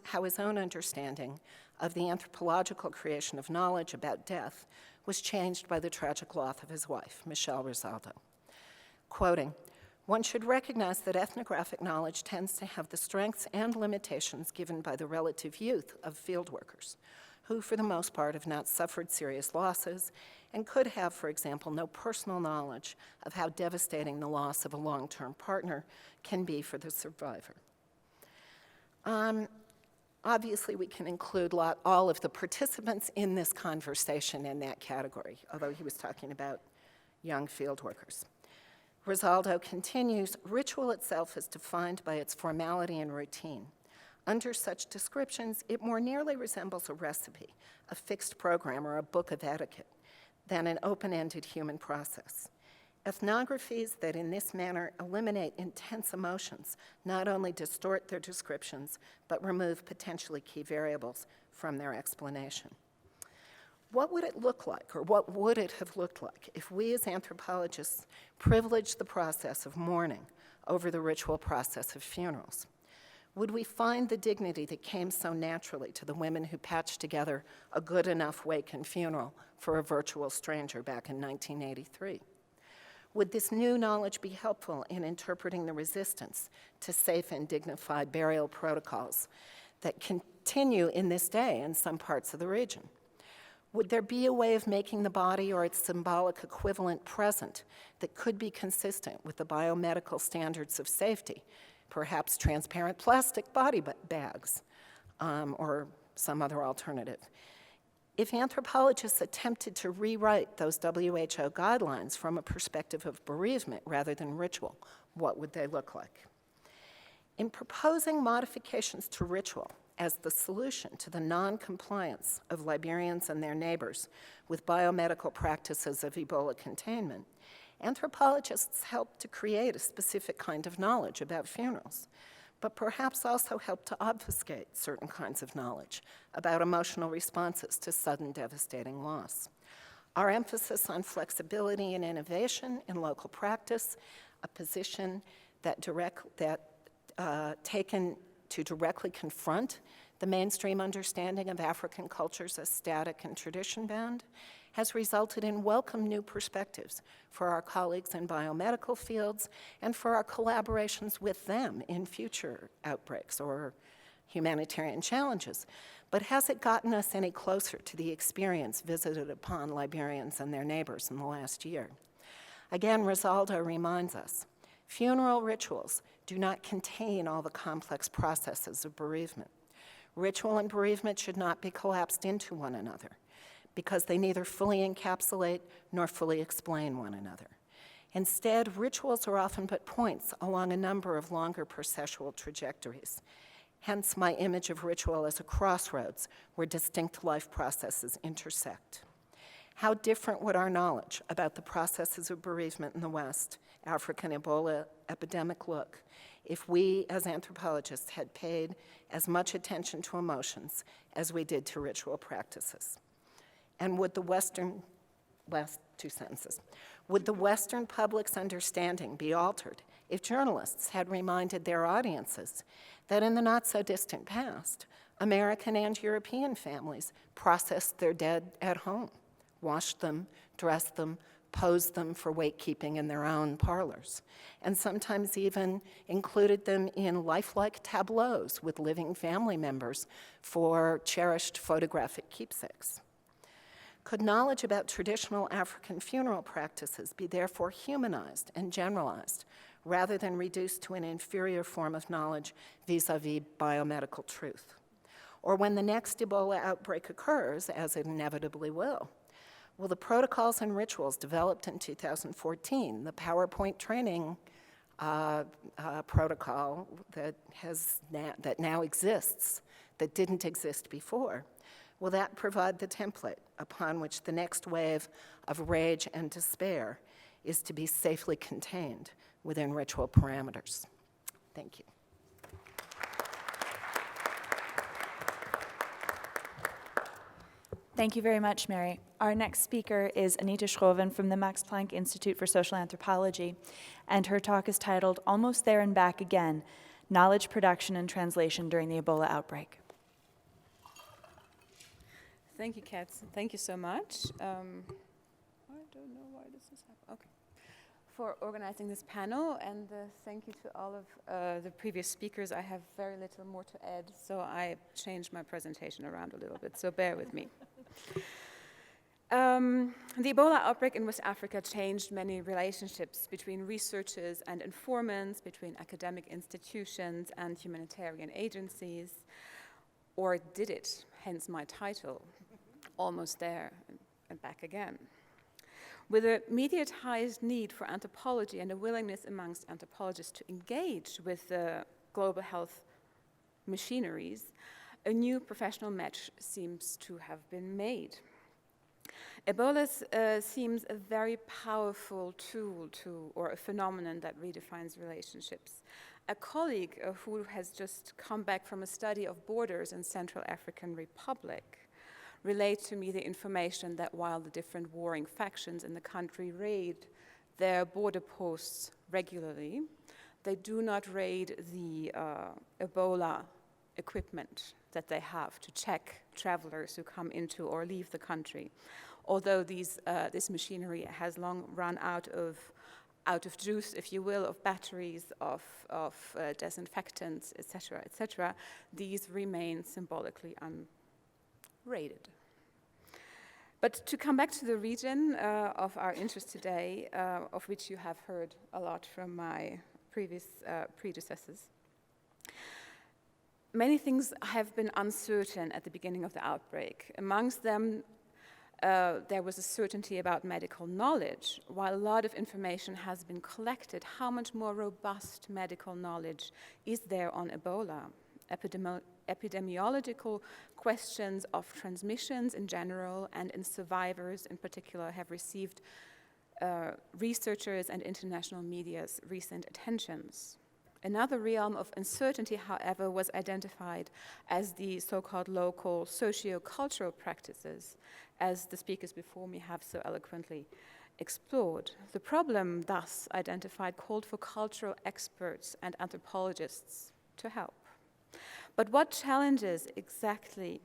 how his own understanding of the anthropological creation of knowledge about death was changed by the tragic loss of his wife, Michelle Rosaldo. Quoting, "One should recognize that ethnographic knowledge tends to have the strengths and limitations given by the relative youth of field workers, who for the most part have not suffered serious losses and could have, for example, no personal knowledge of how devastating the loss of a long-term partner can be for the survivor." Obviously, we can include all of the participants in this conversation in that category, although he was talking about young field workers. Rosaldo continues, "Ritual itself is defined by its formality and routine. Under such descriptions, it more nearly resembles a recipe, a fixed program, or a book of etiquette than an open-ended human process. Ethnographies that in this manner eliminate intense emotions not only distort their descriptions, but remove potentially key variables from their explanation." What would it look like, or what would it have looked like, if we as anthropologists privileged the process of mourning over the ritual process of funerals? Would we find the dignity that came so naturally to the women who patched together a good enough wake and funeral for a virtual stranger back in 1983? Would this new knowledge be helpful in interpreting the resistance to safe and dignified burial protocols that continue in this day in some parts of the region? Would there be a way of making the body or its symbolic equivalent present that could be consistent with the biomedical standards of safety, perhaps transparent plastic body bags, or some other alternative? If anthropologists attempted to rewrite those WHO guidelines from a perspective of bereavement rather than ritual, what would they look like? In proposing modifications to ritual as the solution to the non-compliance of Liberians and their neighbors with biomedical practices of Ebola containment, anthropologists helped to create a specific kind of knowledge about funerals, but perhaps also helped to obfuscate certain kinds of knowledge about emotional responses to sudden devastating loss. Our emphasis on flexibility and innovation in local practice, a position taken to directly confront the mainstream understanding of African cultures as static and tradition-bound, has resulted in welcome new perspectives for our colleagues in biomedical fields and for our collaborations with them in future outbreaks or humanitarian challenges. But has it gotten us any closer to the experience visited upon Liberians and their neighbors in the last year? Again, Rosaldo reminds us, funeral rituals do not contain all the complex processes of bereavement. Ritual and bereavement should not be collapsed into one another. because they neither fully encapsulate nor fully explain one another. Instead, rituals are often but points along a number of longer processual trajectories. Hence my image of ritual as a crossroads where distinct life processes intersect. How different would our knowledge about the processes of bereavement in the West, African Ebola epidemic look if we as anthropologists had paid as much attention to emotions as we did to ritual practices? And would the last two sentences, would the Western public's understanding be altered if journalists had reminded their audiences that in the not-so-distant past, American and European families processed their dead at home, washed them, dressed them, posed them for wakekeeping in their own parlors, and sometimes even included them in lifelike tableaus with living family members for cherished photographic keepsakes? Could knowledge about traditional African funeral practices be therefore humanized and generalized rather than reduced to an inferior form of knowledge vis-a-vis biomedical truth? Or when the next Ebola outbreak occurs, as it inevitably will the protocols and rituals developed in 2014, the PowerPoint training protocol that now exists, that didn't exist before, will that provide the template upon which the next wave of rage and despair is to be safely contained within ritual parameters? Thank you. Thank you very much, Mary. Our next speaker is Anita Schroven from the Max Planck Institute for Social Anthropology, and her talk is titled Almost There and Back Again, Knowledge Production and Translation During the Ebola Outbreak. Thank you, Kat. Thank you so much. I don't know why this is happening. Okay. For organizing this panel, and thank you to all of the previous speakers. I have very little more to add, so I changed my presentation around a little bit, so bear with me. The Ebola outbreak in West Africa changed many relationships between researchers and informants, between academic institutions and humanitarian agencies, or did it? Hence my title, Almost There and Back Again. With a mediatized need for anthropology and a willingness amongst anthropologists to engage with the global health machineries, a new professional match seems to have been made. Ebola seems a very powerful tool or a phenomenon that redefines relationships. A colleague who has just come back from a study of borders in Central African Republic relayed to me the information that while the different warring factions in the country raid their border posts regularly, they do not raid the Ebola equipment that they have to check travelers who come into or leave the country. Although this machinery has long run out of juice, if you will, of batteries, of disinfectants, etc., these remain symbolically unraided. But to come back to the region of our interest today, of which you have heard a lot from my previous predecessors, many things have been uncertain at the beginning of the outbreak. Amongst them, there was a certainty about medical knowledge. While a lot of information has been collected, how much more robust medical knowledge is there on Ebola? Epidemiological questions of transmissions in general and in survivors in particular have received researchers and international media's recent attentions. Another realm of uncertainty, however, was identified as the so-called local socio-cultural practices, as the speakers before me have so eloquently explored. The problem thus identified called for cultural experts and anthropologists to help. But what challenges exactly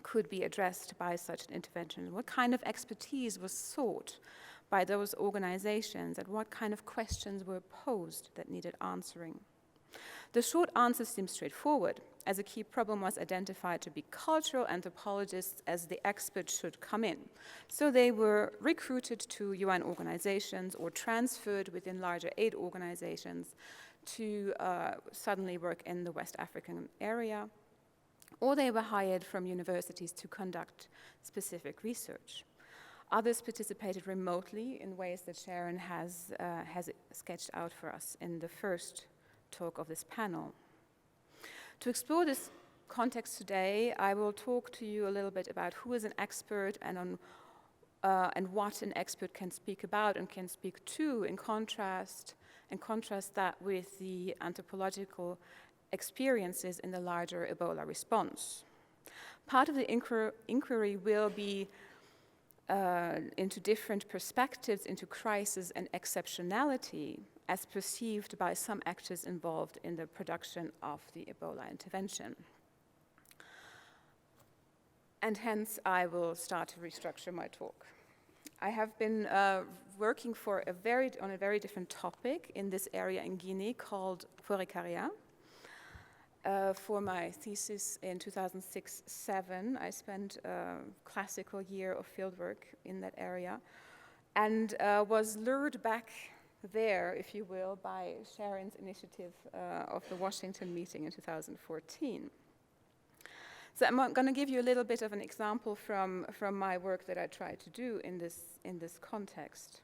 could be addressed by such an intervention? What kind of expertise was sought by those organizations, and what kind of questions were posed that needed answering? The short answer seems straightforward, as a key problem was identified to be cultural anthropologists as the experts should come in. So they were recruited to UN organizations or transferred within larger aid organizations to suddenly work in the West African area, or they were hired from universities to conduct specific research. Others participated remotely in ways that Sharon has sketched out for us in the first talk of this panel. To explore this context today, I will talk to you a little bit about who is an expert and what an expert can speak about and can speak to, and contrast that with the anthropological experiences in the larger Ebola response. Part of the inquiry will be into different perspectives into crisis and exceptionality as perceived by some actors involved in the production of the Ebola intervention. And hence, I will start to restructure my talk. I have been working on a very different topic in this area in Guinea called Forécaria. For my thesis in 2006-07, I spent a classical year of fieldwork in that area and was lured back there, if you will, by Sharon's initiative of the Washington meeting in 2014. So I'm going to give you a little bit of an example from my work that I try to do in this context.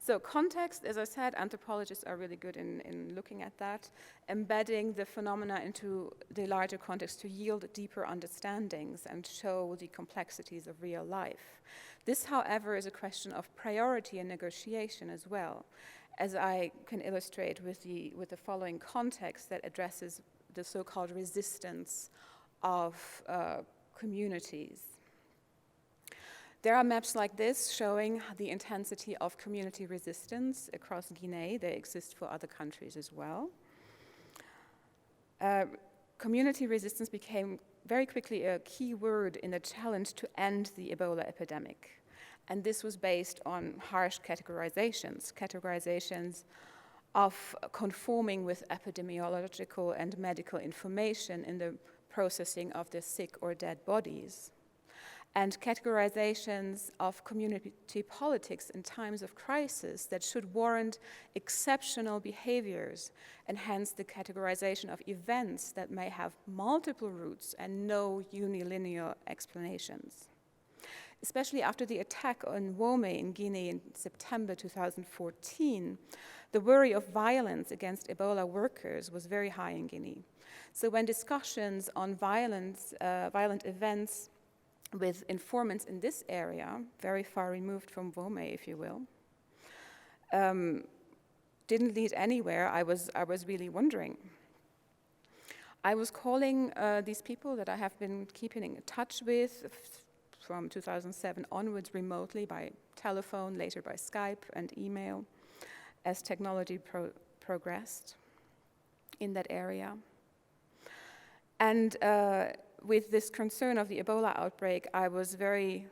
So context, as I said, anthropologists are really good in looking at that, embedding the phenomena into the larger context to yield deeper understandings and show the complexities of real life. This, however, is a question of priority and negotiation as well, as I can illustrate with the following context that addresses the so-called resistance of communities. There are maps like this showing the intensity of community resistance across Guinea. They exist for other countries as well. Community resistance became very quickly a key word in the challenge to end the Ebola epidemic. And this was based on harsh categorizations of conforming with epidemiological and medical information in the processing of the sick or dead bodies, and categorizations of community politics in times of crisis that should warrant exceptional behaviors, and hence the categorization of events that may have multiple roots and no unilinear explanations. Especially after the attack on Wome in Guinea in September 2014, the worry of violence against Ebola workers was very high in Guinea. So when discussions on violent events with informants in this area, very far removed from Wome, if you will, didn't lead anywhere, I was really wondering. I was calling these people that I have been keeping in touch with from 2007 onwards remotely by telephone, later by Skype and email, as technology progressed in that area. And with this concern of the Ebola outbreak, I was very,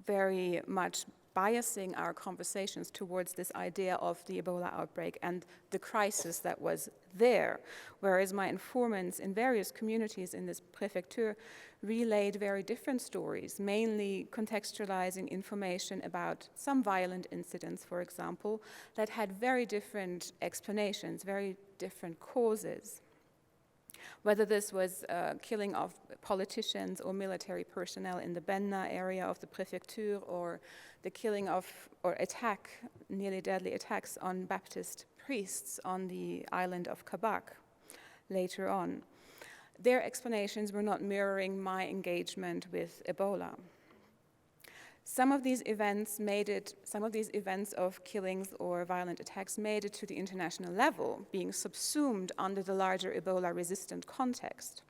very much biasing our conversations towards this idea of the Ebola outbreak and the crisis that was there, whereas my informants in various communities in this prefecture relayed very different stories, mainly contextualizing information about some violent incidents, for example, that had very different explanations, very different causes. Whether this was killing of politicians or military personnel in the Benna area of the prefecture, or the killing of, or nearly deadly attacks on Baptist priests on the island of Kabak later on. Their explanations were not mirroring my engagement with Ebola. Some of these events of killings or violent attacks made it to the international level, being subsumed under the larger Ebola-resistant context,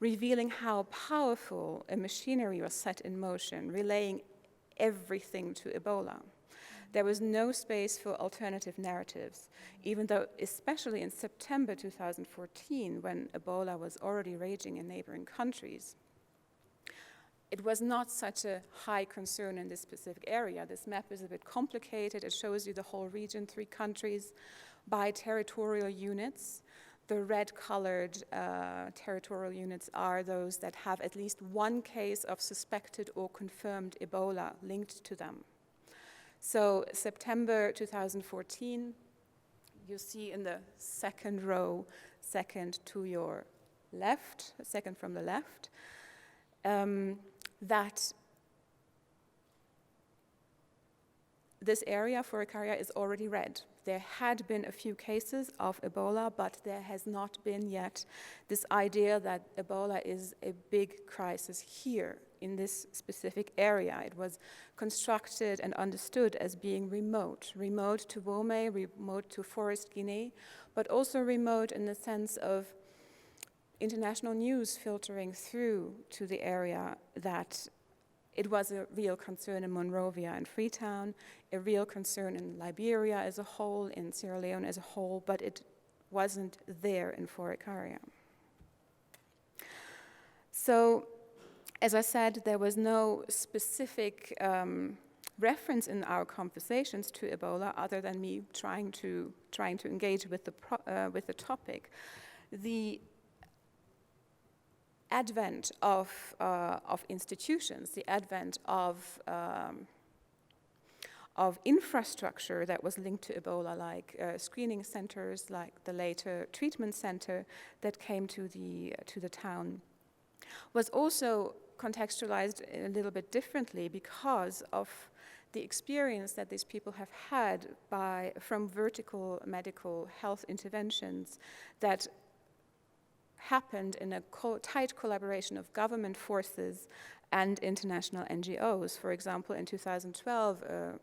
revealing how powerful a machinery was set in motion, relaying everything to Ebola. There was no space for alternative narratives, even though, especially in September 2014, when Ebola was already raging in neighboring countries, it was not such a high concern in this specific area. This map is a bit complicated. It shows you the whole region, 3 countries, by territorial units. The red-colored territorial units are those that have at least one case of suspected or confirmed Ebola linked to them. So September 2014, you see in the second row, second to your left, second from the left, that this area, Furikaria, is already red. There had been a few cases of Ebola, but there has not been yet this idea that Ebola is a big crisis here in this specific area. It was constructed and understood as being remote to Wome, remote to Forest Guinea, but also remote in the sense of international news filtering through to the area, that it was a real concern in Monrovia and Freetown, a real concern in Liberia as a whole, in Sierra Leone as a whole, but it wasn't there in Furikaria. So, as I said, there was no specific reference in our conversations to Ebola other than me trying to engage with the topic. The advent of institutions, the advent of infrastructure that was linked to Ebola, like screening centers, like the later treatment center that came to the town, was also contextualized a little bit differently because of the experience that these people have had from vertical medical health interventions that happened in a tight collaboration of government forces and international NGOs. For example, in 2012, a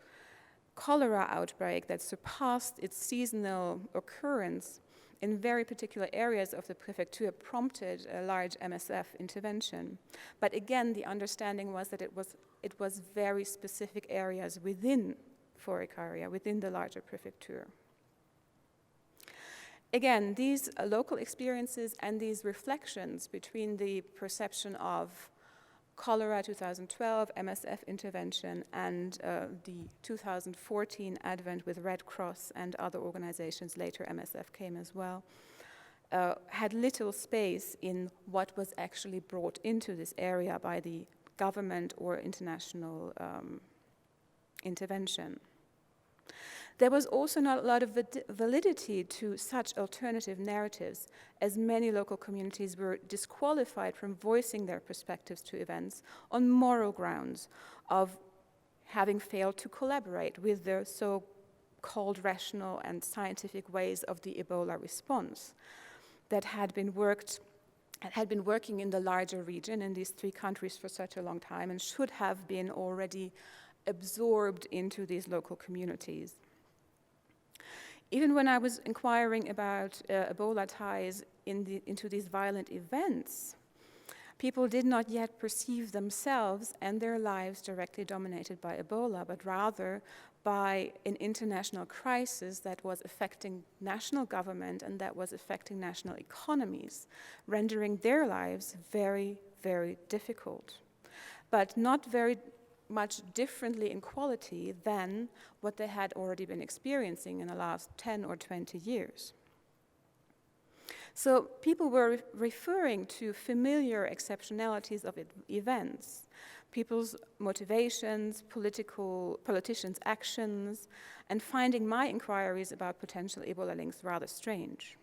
cholera outbreak that surpassed its seasonal occurrence in very particular areas of the prefecture prompted a large MSF intervention. But again, the understanding was that it was very specific areas within Furikaria, within the larger prefecture. Again, these local experiences and these reflections between the perception of cholera 2012, MSF intervention, and the 2014 advent with Red Cross and other organizations, later MSF came as well, had little space in what was actually brought into this area by the government or international intervention. There was also not a lot of validity to such alternative narratives, as many local communities were disqualified from voicing their perspectives to events on moral grounds of having failed to collaborate with the so-called rational and scientific ways of the Ebola response that had been working in the larger region in these 3 countries for such a long time and should have been already absorbed into these local communities. Even when I was inquiring about Ebola ties into these violent events, people did not yet perceive themselves and their lives directly dominated by Ebola, but rather by an international crisis that was affecting national government and that was affecting national economies, rendering their lives very, very difficult, but not very much differently in quality than what they had already been experiencing in the last 10 or 20 years. So people were referring to familiar exceptionalities of events, people's motivations, politicians' actions, and finding my inquiries about potential Ebola links rather strange.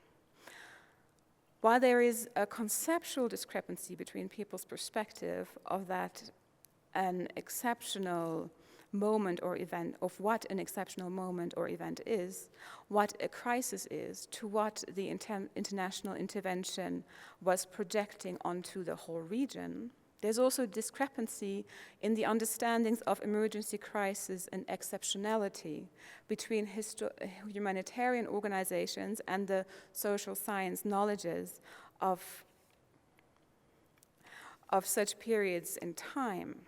While there is a conceptual discrepancy between people's perspective of that an exceptional moment or event, of what an exceptional moment or event is, what a crisis is, to what the international intervention was projecting onto the whole region, there's also discrepancy in the understandings of emergency crisis and exceptionality between humanitarian organizations and the social science knowledges of such periods in time.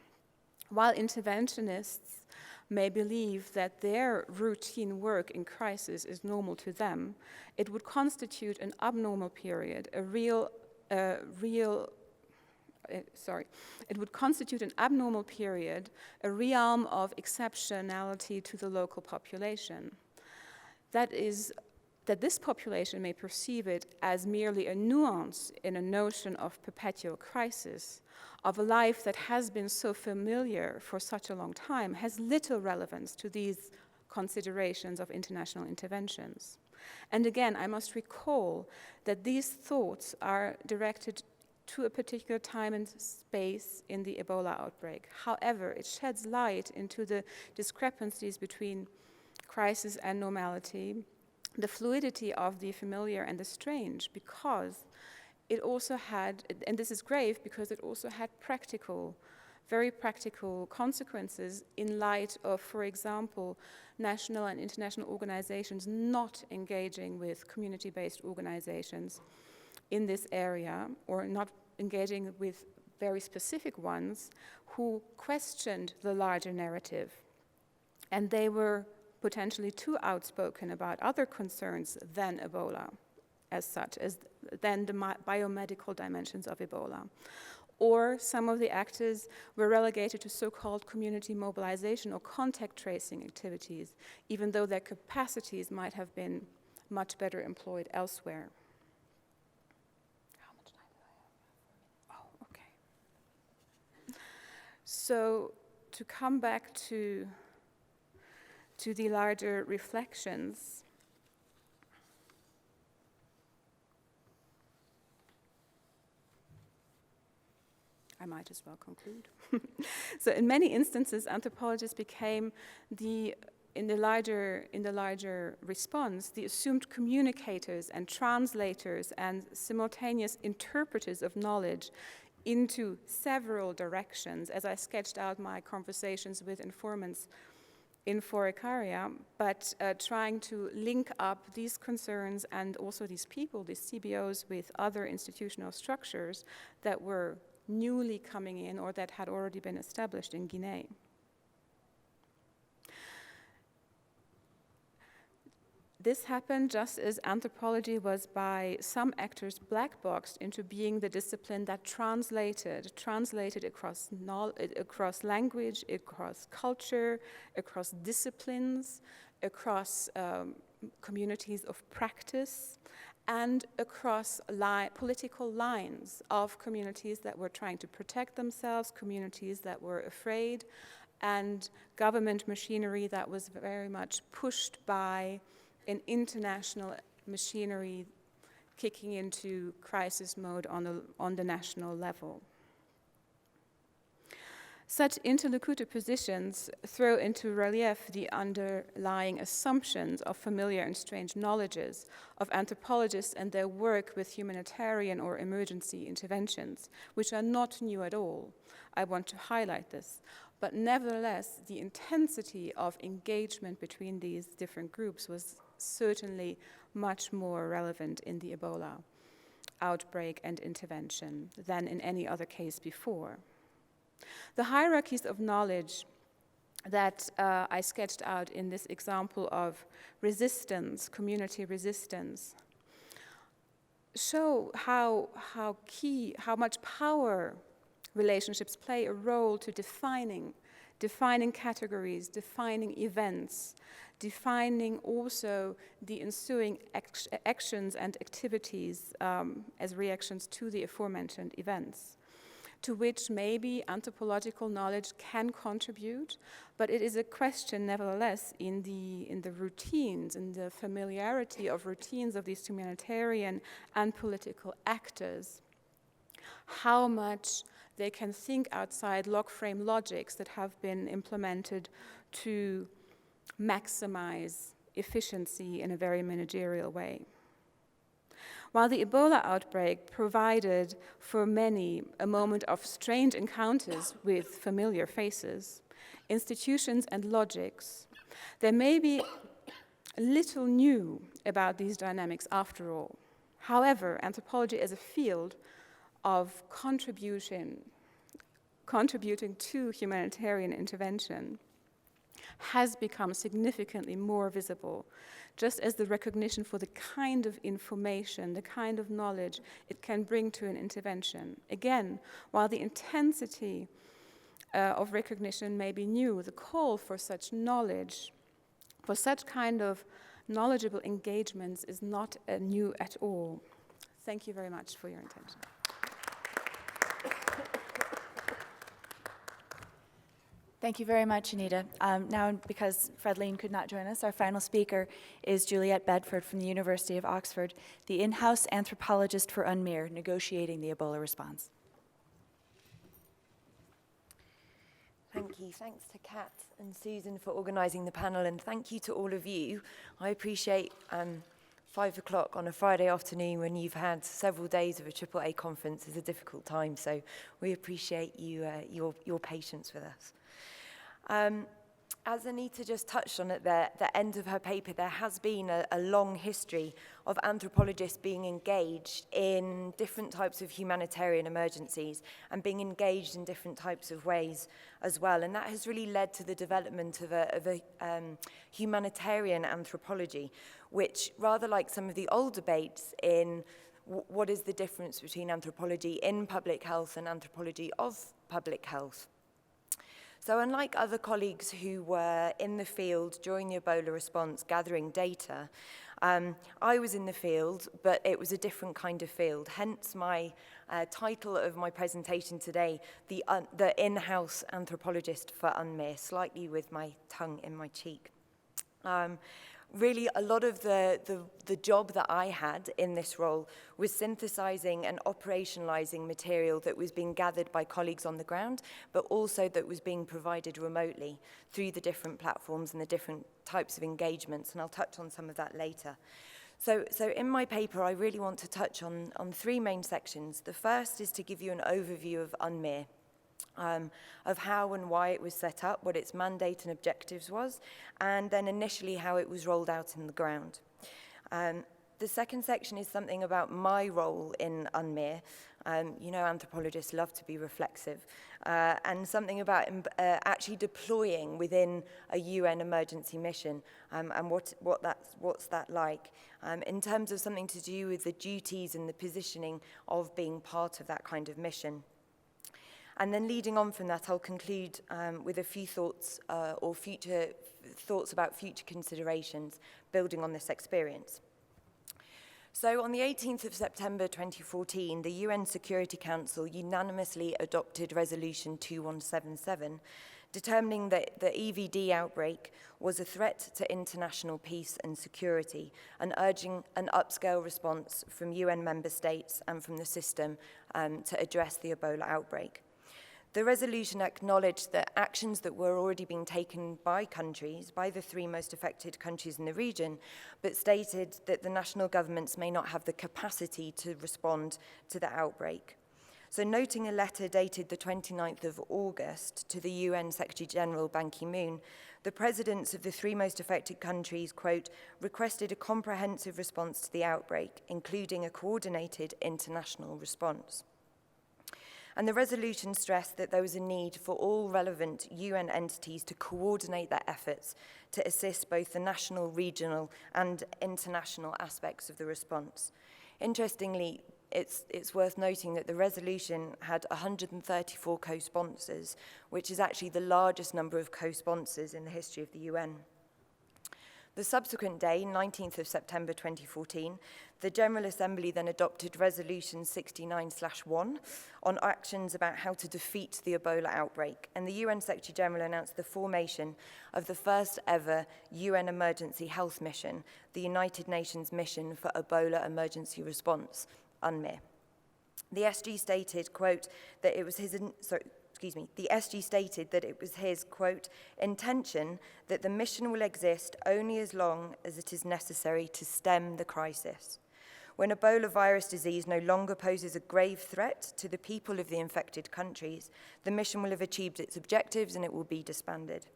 While interventionists may believe that their routine work in crisis is normal to them, it would constitute an abnormal period, it would constitute an abnormal period, a realm of exceptionality to the local population. That is, that this population may perceive it as merely a nuance in a notion of perpetual crisis, of a life that has been so familiar for such a long time, has little relevance to these considerations of international interventions. And again, I must recall that these thoughts are directed to a particular time and space in the Ebola outbreak. However, it sheds light into the discrepancies between crisis and normality, the fluidity of the familiar and the strange, because it also had, and this is grave, because it also had very practical consequences in light of, for example, national and international organizations not engaging with community-based organizations in this area, or not engaging with very specific ones who questioned the larger narrative. And they were potentially too outspoken about other concerns than Ebola as such, than the biomedical dimensions of Ebola. Or some of the actors were relegated to so-called community mobilization or contact tracing activities, even though their capacities might have been much better employed elsewhere. How much time do I have? Oh, okay. So to come back to the larger reflections, I might as well conclude. So in many instances, anthropologists became in the larger response, the assumed communicators and translators and simultaneous interpreters of knowledge into several directions, as I sketched out my conversations with informants in For Icaria, but trying to link up these concerns and also these people, these CBOs, with other institutional structures that were newly coming in or that had already been established in Guinea. This happened just as anthropology was by some actors black-boxed into being the discipline that translated across language, across culture, across disciplines, across communities of practice, and across political lines of communities that were trying to protect themselves, communities that were afraid, and government machinery that was very much pushed by an international machinery kicking into crisis mode on the national level. Such interlocutor positions throw into relief the underlying assumptions of familiar and strange knowledges of anthropologists and their work with humanitarian or emergency interventions, which are not new at all. I want to highlight this. But nevertheless, the intensity of engagement between these different groups was certainly much more relevant in the Ebola outbreak and intervention than in any other case before. The hierarchies of knowledge that I sketched out in this example of resistance, community resistance, show how much power relationships play a role to defining categories, defining events, defining also the ensuing actions and activities as reactions to the aforementioned events, to which maybe anthropological knowledge can contribute, but it is a question nevertheless in the routines, in the familiarity of routines of these humanitarian and political actors, how much they can think outside log-frame logics that have been implemented to maximize efficiency in a very managerial way. While the Ebola outbreak provided for many a moment of strange encounters with familiar faces, institutions, and logics, there may be little new about these dynamics after all. However, anthropology as a field of contributing to humanitarian intervention has become significantly more visible, just as the recognition for the kind of information, the kind of knowledge it can bring to an intervention. Again, while the intensity of recognition may be new, the call for such knowledge, for such kind of knowledgeable engagements is not new at all. Thank you very much for your attention. Thank you very much, Anita. Now, because Fred Lean could not join us, our final speaker is Juliet Bedford from the University of Oxford, the in-house anthropologist for UNMIR, negotiating the Ebola response. Thank you. Thanks to Kat and Susan for organising the panel, and thank you to all of you. I appreciate 5 o'clock on a Friday afternoon when you've had several days of a AAA conference is a difficult time, so we appreciate your patience with us. As Anita just touched on at the end of her paper, there has been a long history of anthropologists being engaged in different types of humanitarian emergencies and being engaged in different types of ways as well. And that has really led to the development of a humanitarian anthropology, which, rather like some of the old debates in what is the difference between anthropology in public health and anthropology of public health. So unlike other colleagues who were in the field during the Ebola response gathering data, I was in the field, but it was a different kind of field. Hence my title of my presentation today, the in-house anthropologist for UNMIR, slightly with my tongue in my cheek. Really, a lot of the job that I had in this role was synthesizing and operationalizing material that was being gathered by colleagues on the ground, but also that was being provided remotely through the different platforms and the different types of engagements, and I'll touch on some of that later. So in my paper, I really want to touch on 3 main sections. The first is to give you an overview of UNMIR, of how and why it was set up, what its mandate and objectives was, and then initially how it was rolled out in the ground. The second section is something about my role in UNMIR. You know, anthropologists love to be reflexive, and something about actually deploying within a UN emergency mission, and what's that like, in terms of something to do with the duties and the positioning of being part of that kind of mission. And then leading on from that, I'll conclude with a few thoughts or thoughts about future considerations building on this experience. So on the 18th of September 2014, the UN Security Council unanimously adopted Resolution 2177, determining that the EVD outbreak was a threat to international peace and security, and urging an upscale response from UN member states and from the system to address the Ebola outbreak. The resolution acknowledged that actions that were already being taken by countries, by the 3 most affected countries in the region, but stated that the national governments may not have the capacity to respond to the outbreak. So noting a letter dated the 29th of August to the UN Secretary-General Ban Ki-moon, the presidents of the 3 most affected countries, quote, requested a comprehensive response to the outbreak, including a coordinated international response. And the resolution stressed that there was a need for all relevant UN entities to coordinate their efforts to assist both the national, regional, and international aspects of the response. Interestingly, it's worth noting that the resolution had 134 co-sponsors, which is actually the largest number of co-sponsors in the history of the UN. The subsequent day, 19th of September 2014, the General Assembly then adopted Resolution 69/1 on actions about how to defeat the Ebola outbreak, and the UN Secretary-General announced the formation of the first ever UN Emergency Health Mission, the United Nations Mission for Ebola Emergency Response, UNMIR. The SG stated, quote, that it was the SG stated that it was his, quote, intention that the mission will exist only as long as it is necessary to stem the crisis. When Ebola virus disease no longer poses a grave threat to the people of the infected countries, the mission will have achieved its objectives and it will be disbanded.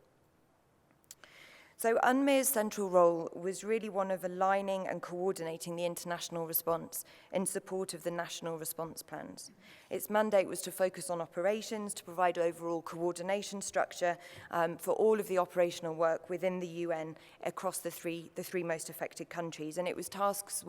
So UNMIR's central role was really one of aligning and coordinating the international response in support of the national response plans. Its mandate was to focus on operations, to provide overall coordination structure for all of the operational work within the UN across the three most affected countries. And it was tasked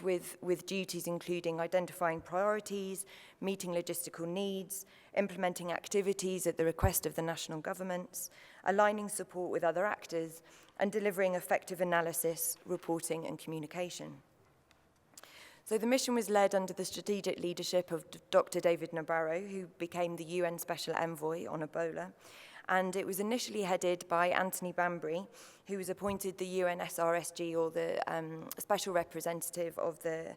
with duties including identifying priorities, meeting logistical needs, implementing activities at the request of the national governments, aligning support with other actors, and delivering effective analysis, reporting, and communication. So the mission was led under the strategic leadership of Dr. David Nabarro, who became the UN Special Envoy on Ebola. And it was initially headed by Anthony Bambry, who was appointed the UN SRSG, or the Special Representative of the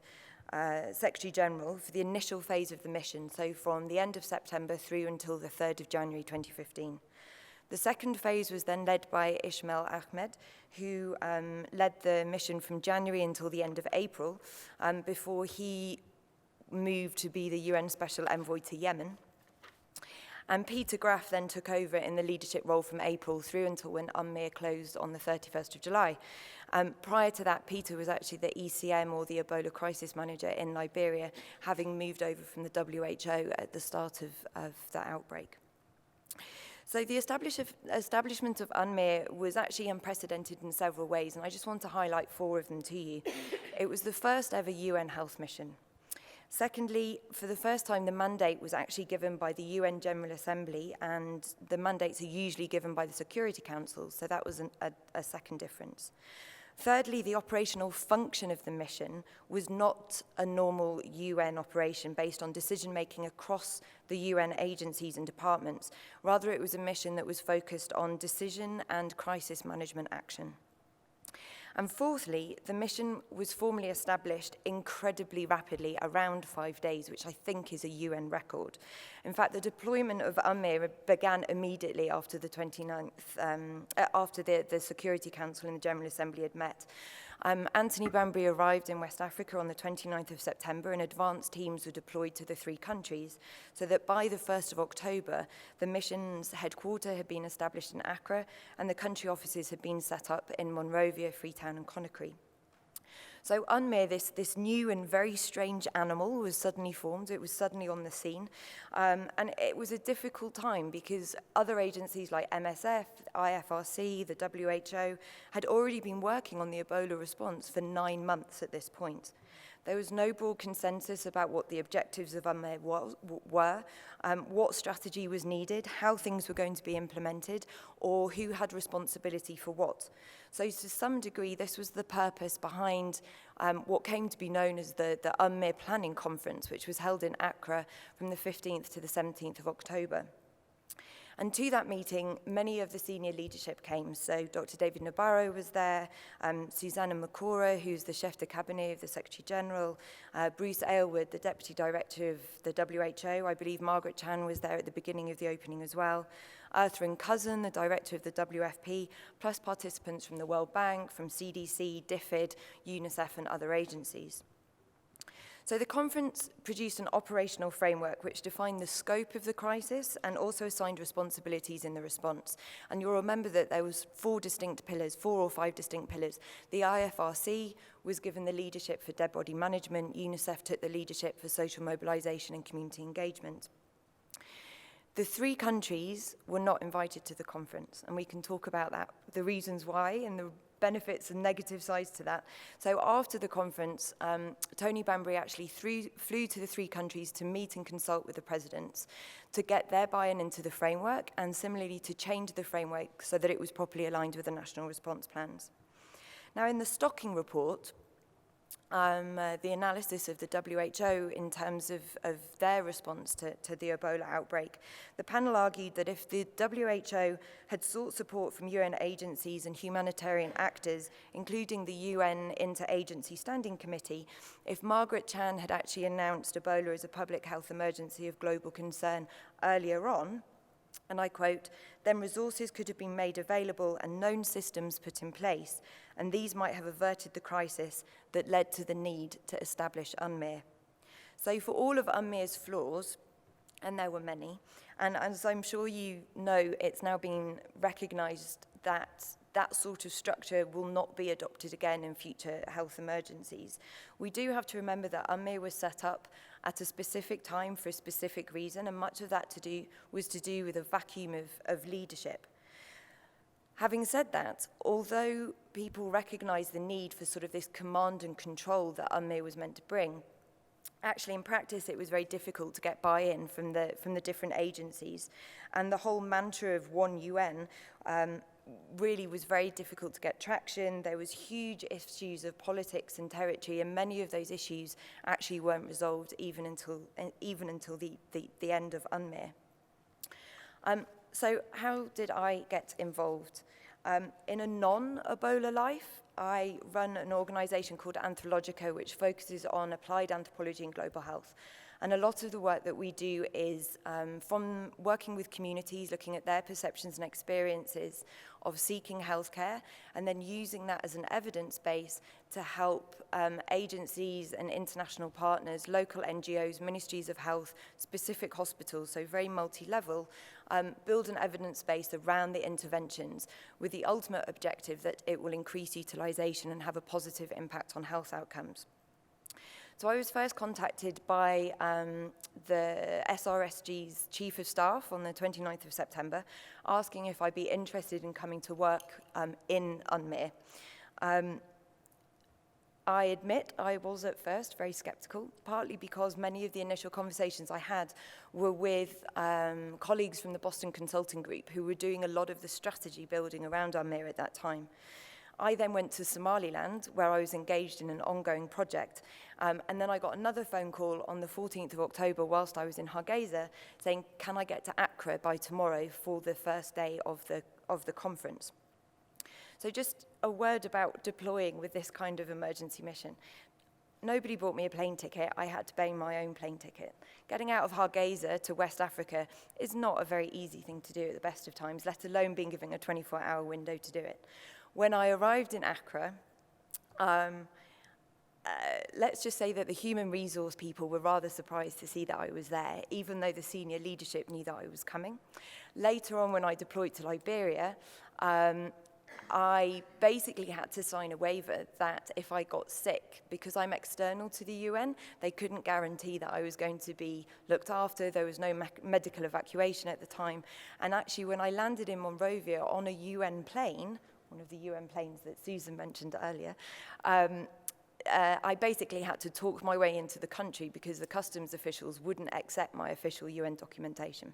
Secretary General, for the initial phase of the mission, so from the end of September through until the 3rd of January 2015. The second phase was then led by Ismail Ahmed, who led the mission from January until the end of April, before he moved to be the UN Special Envoy to Yemen. And Peter Graf then took over in the leadership role from April through until when UNMIR closed on the 31st of July. Prior to that, Peter was actually the ECM, or the Ebola Crisis Manager in Liberia, having moved over from the WHO at the start of that outbreak. So the establishment of UNMIR was actually unprecedented in several ways, and I just want to highlight 4 of them to you. It was the first ever UN health mission. Secondly, for the first time, the mandate was actually given by the UN General Assembly, and the mandates are usually given by the Security Council, so that was a second difference. Thirdly, the operational function of the mission was not a normal UN operation based on decision-making across the UN agencies and departments. Rather, it was a mission that was focused on decision and crisis management action. And fourthly, the mission was formally established incredibly rapidly, around 5 days, which I think is a UN record. In fact, the deployment of UNMIR began immediately after the 29th, after the Security Council and the General Assembly had met. Anthony Bambry arrived in West Africa on the 29th of September, and advanced teams were deployed to the 3 countries, so that by the 1st of October, the mission's headquarters had been established in Accra, and the country offices had been set up in Monrovia, Freetown, and Conakry. So UNMIR, this new and very strange animal, was suddenly formed. It was suddenly on the scene. And it was a difficult time because other agencies like MSF, IFRC, the WHO had already been working on the Ebola response for 9 months at this point. There was no broad consensus about what the objectives of UNMIR were, what strategy was needed, how things were going to be implemented, or who had responsibility for what. So to some degree, this was the purpose behind what came to be known as the UNMIR Planning Conference, which was held in Accra from the 15th to the 17th of October. And to that meeting, many of the senior leadership came. So Dr. David Nabarro was there, Susanna Makora, who's the chef de cabinet of the Secretary General, Bruce Aylward, the Deputy Director of the WHO. I believe Margaret Chan was there at the beginning of the opening as well. Ertharin Cousin, the Director of the WFP, plus participants from the World Bank, from CDC, DFID, UNICEF, and other agencies. So the conference produced an operational framework which defined the scope of the crisis and also assigned responsibilities in the response. And you'll remember that there was 4 or 5 distinct pillars. The IFRC was given the leadership for dead body management. UNICEF took the leadership for social mobilization and community engagement. The 3 countries were not invited to the conference, and we can talk about that, the reasons why and the benefits and negative sides to that. So after the conference, Tony Bambry actually flew to the 3 countries to meet and consult with the presidents to get their buy-in into the framework, and similarly to change the framework so that it was properly aligned with the national response plans. Now, in the Stocking report, the analysis of the WHO in terms of their response to the Ebola outbreak, the panel argued that if the WHO had sought support from UN agencies and humanitarian actors, including the UN Interagency Standing Committee, if Margaret Chan had actually announced Ebola as a public health emergency of global concern earlier on, and I quote, then resources could have been made available and known systems put in place, and these might have averted the crisis that led to the need to establish UNMIR. So for all of UNMIR's flaws, and there were many, and as I'm sure you know, it's now been recognized that that sort of structure will not be adopted again in future health emergencies. We do have to remember that UNMIR was set up at a specific time for a specific reason, and much of that was to do with a vacuum of leadership. Having said that, although people recognize the need for sort of this command and control that UNMIR was meant to bring, actually in practice it was very difficult to get buy-in from the different agencies, and the whole mantra of one UN really was very difficult to get traction. There was huge issues of politics and territory, and many of those issues actually weren't resolved even until the end of UNMEER. So how did I get involved? In a non-Ebola life, I run an organization called Anthropologica, which focuses on applied anthropology and global health. And a lot of the work that we do is from working with communities, looking at their perceptions and experiences of seeking healthcare, and then using that as an evidence base to help agencies and international partners, local NGOs, ministries of health, specific hospitals, so very multi-level, build an evidence base around the interventions with the ultimate objective that it will increase utilization and have a positive impact on health outcomes. So I was first contacted by the SRSG's Chief of Staff on the 29th of September, asking if I'd be interested in coming to work in UNMEER. I admit I was at first very skeptical, partly because many of the initial conversations I had were with colleagues from the Boston Consulting Group who were doing a lot of the strategy building around UNMEER at that time. I then went to Somaliland, where I was engaged in an ongoing project, and then I got another phone call on the 14th of October whilst I was in Hargeisa saying, can I get to Accra by tomorrow for the first day of the conference? So just a word about deploying with this kind of emergency mission. Nobody bought me a plane ticket. I had to pay my own plane ticket. Getting out of Hargeisa to West Africa is not a very easy thing to do at the best of times, let alone being given a 24-hour window to do it. When I arrived in Accra, let's just say that the human resource people were rather surprised to see that I was there, even though the senior leadership knew that I was coming. Later on, when I deployed to Liberia, I basically had to sign a waiver that if I got sick, because I'm external to the UN, they couldn't guarantee that I was going to be looked after. There was no medical evacuation at the time. And actually, when I landed in Monrovia on a UN plane, one of the UN planes that Susan mentioned earlier, I basically had to talk my way into the country because the customs officials wouldn't accept my official UN documentation.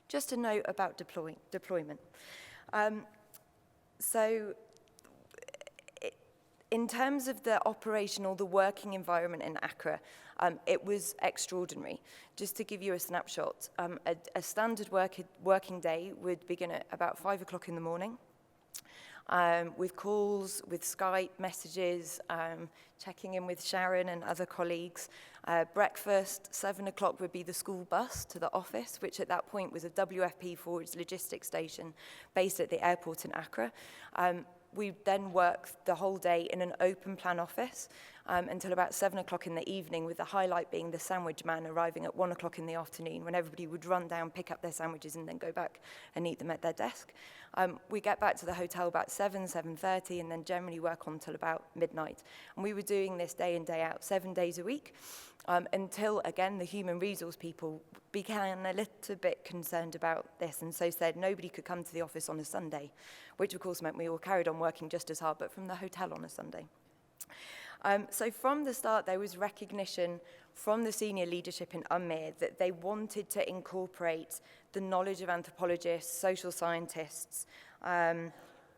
Just a note about deployment. So in terms of the working environment in Accra, it was extraordinary. Just to give you a snapshot, a standard working day would begin at about 5 o'clock in the morning. With calls, with Skype messages, checking in with Sharon and other colleagues. Breakfast, 7 o'clock would be the school bus to the office, which at that point was a WFP Forward's logistics station based at the airport in Accra. We then worked the whole day in an open plan office until about 7 o'clock in the evening, with the highlight being the sandwich man arriving at 1 o'clock in the afternoon when everybody would run down, pick up their sandwiches and then go back and eat them at their desk. We get back to the hotel about 7:30 and then generally work on till about midnight. And we were doing this day in, day out, 7 days a week, until, again, the human resource people became a little bit concerned about this and so said nobody could come to the office on a Sunday, which of course meant we all carried on working just as hard, but from the hotel on a Sunday. So from the start, there was recognition from the senior leadership in UNMEER that they wanted to incorporate the knowledge of anthropologists, social scientists,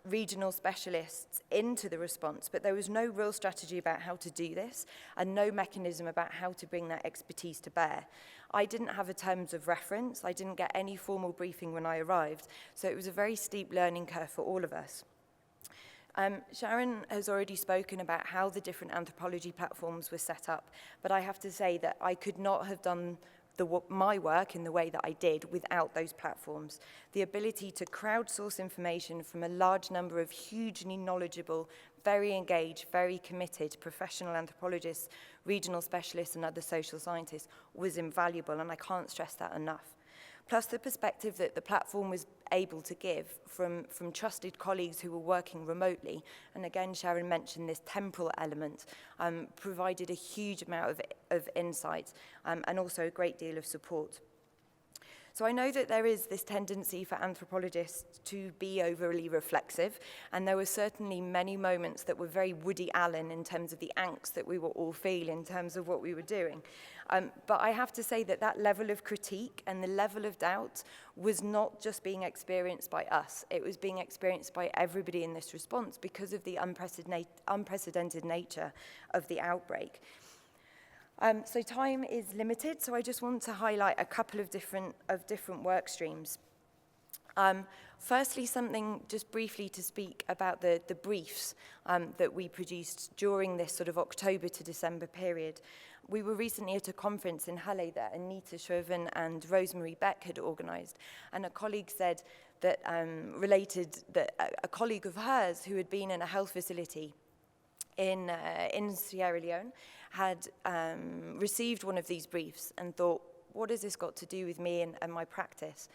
regional specialists into the response, but there was no real strategy about how to do this and no mechanism about how to bring that expertise to bear. I didn't have a terms of reference. I didn't get any formal briefing when I arrived, so it was a very steep learning curve for all of us. Sharon has already spoken about how the different anthropology platforms were set up, but I have to say that I could not have done my work in the way that I did without those platforms. The ability to crowdsource information from a large number of hugely knowledgeable, very engaged, very committed professional anthropologists, regional specialists, and other social scientists was invaluable, and I can't stress that enough. Plus the perspective that the platform was able to give from trusted colleagues who were working remotely, and again, Sharon mentioned this temporal element, provided a huge amount of insight and also a great deal of support. So I know that there is this tendency for anthropologists to be overly reflexive, and there were certainly many moments that were very Woody Allen in terms of the angst that we were all feeling in terms of what we were doing. But I have to say that that level of critique and the level of doubt was not just being experienced by us, it was being experienced by everybody in this response because of the unprecedented nature of the outbreak. So time is limited, so I just want to highlight a couple of different work streams. Firstly, something just briefly to speak about the briefs that we produced during this sort of October to December period. We were recently at a conference in Halle that Anita Chauvin and Rosemary Beck had organised, and a colleague said that, a colleague of hers who had been in a health facility in Sierra Leone had received one of these briefs and thought, what has this got to do with me and my practice?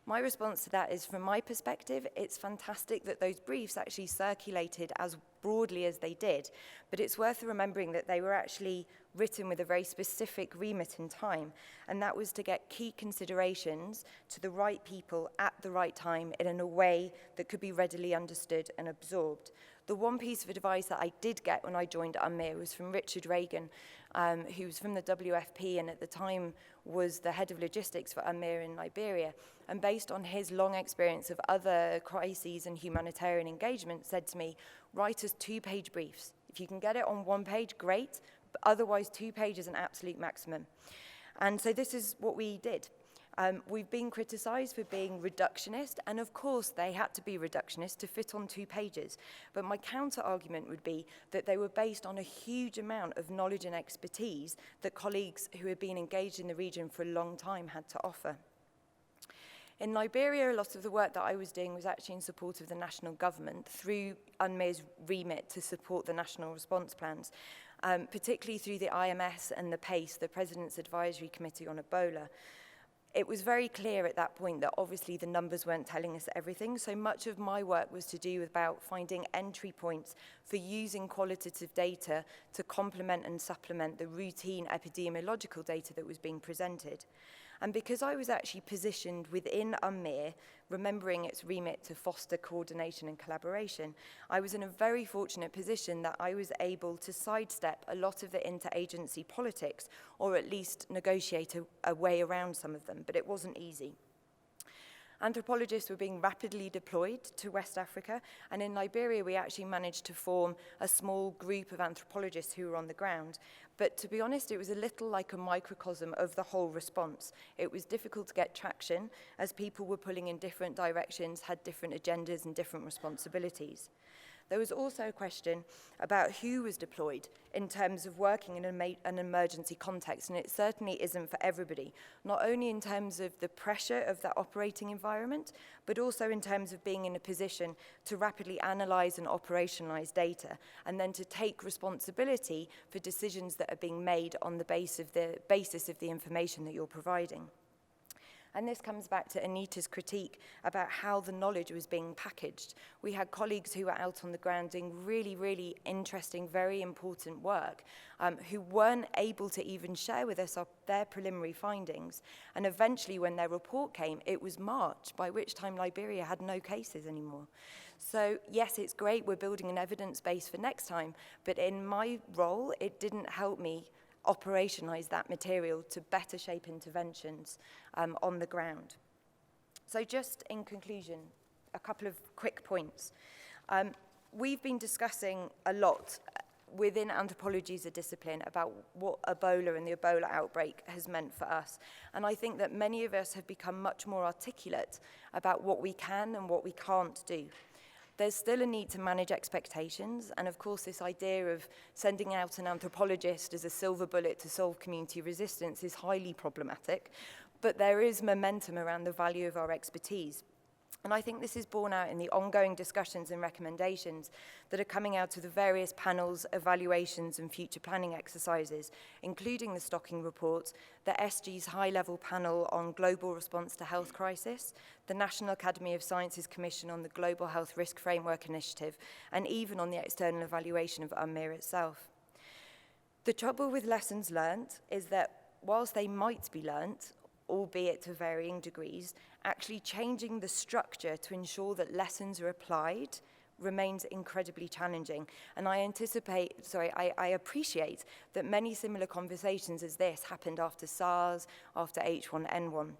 My response to that is, from my perspective, it's fantastic that those briefs actually circulated as broadly as they did, but it's worth remembering that they were actually written with a very specific remit in time, and that was to get key considerations to the right people at the right time in a way that could be readily understood and absorbed. The one piece of advice that I did get when I joined UNMIR was from Richard Reagan, who was from the WFP and at the time was the head of logistics for UNMIR in Liberia. And based on his long experience of other crises and humanitarian engagement, said to me, write us 2-page briefs. If you can get it on 1 page, great, but otherwise 2 pages is an absolute maximum. And so this is what we did. We've been criticised for being reductionist, and of course they had to be reductionist to fit on 2 pages. But my counter-argument would be that they were based on a huge amount of knowledge and expertise that colleagues who had been engaged in the region for a long time had to offer. In Liberia, a lot of the work that I was doing was actually in support of the national government through UNMIR's remit to support the national response plans, particularly through the IMS and the PACE, the President's Advisory Committee on Ebola. It was very clear at that point that obviously the numbers weren't telling us everything, so much of my work was to do about finding entry points for using qualitative data to complement and supplement the routine epidemiological data that was being presented. And because I was actually positioned within UNMIR, remembering its remit to foster coordination and collaboration, I was in a very fortunate position that I was able to sidestep a lot of the interagency politics, or at least negotiate a way around some of them, but it wasn't easy. Anthropologists were being rapidly deployed to West Africa, and in Liberia we actually managed to form a small group of anthropologists who were on the ground. But to be honest, it was a little like a microcosm of the whole response. It was difficult to get traction as people were pulling in different directions, had different agendas and different responsibilities. There was also a question about who was deployed in terms of working in an emergency context, and it certainly isn't for everybody, not only in terms of the pressure of that operating environment, but also in terms of being in a position to rapidly analyze and operationalize data, and then to take responsibility for decisions that are being made on the basis of the information that you're providing. And this comes back to Anita's critique about how the knowledge was being packaged. We had colleagues who were out on the ground doing really, really interesting, very important work, who weren't able to even share with us their preliminary findings. And eventually, when their report came, it was March, by which time Liberia had no cases anymore. So yes, it's great, we're building an evidence base for next time, but in my role, it didn't help me operationalize that material to better shape interventions on the ground. So just in conclusion, a couple of quick points. We've been discussing a lot within anthropology as a discipline about what Ebola and the Ebola outbreak has meant for us. And I think that many of us have become much more articulate about what we can and what we can't do. There's still a need to manage expectations, and of course this idea of sending out an anthropologist as a silver bullet to solve community resistance is highly problematic, but there is momentum around the value of our expertise. And I think this is borne out in the ongoing discussions and recommendations that are coming out of the various panels, evaluations and future planning exercises, including the Stocking Report, the SG's high-level panel on global response to health crisis, the National Academy of Sciences Commission on the Global Health Risk Framework Initiative, and even on the external evaluation of UNMIR itself. The trouble with lessons learnt is that whilst they might be learnt, albeit to varying degrees, actually changing the structure to ensure that lessons are applied remains incredibly challenging. And I appreciate that many similar conversations as this happened after SARS, after H1N1.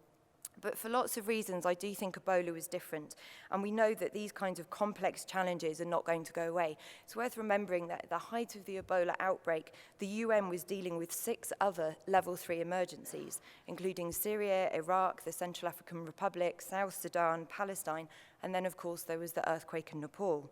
But for lots of reasons, I do think Ebola was different. And we know that these kinds of complex challenges are not going to go away. It's worth remembering that at the height of the Ebola outbreak, the UN was dealing with 6 other level 3 emergencies, including Syria, Iraq, the Central African Republic, South Sudan, Palestine, and then, of course, there was the earthquake in Nepal.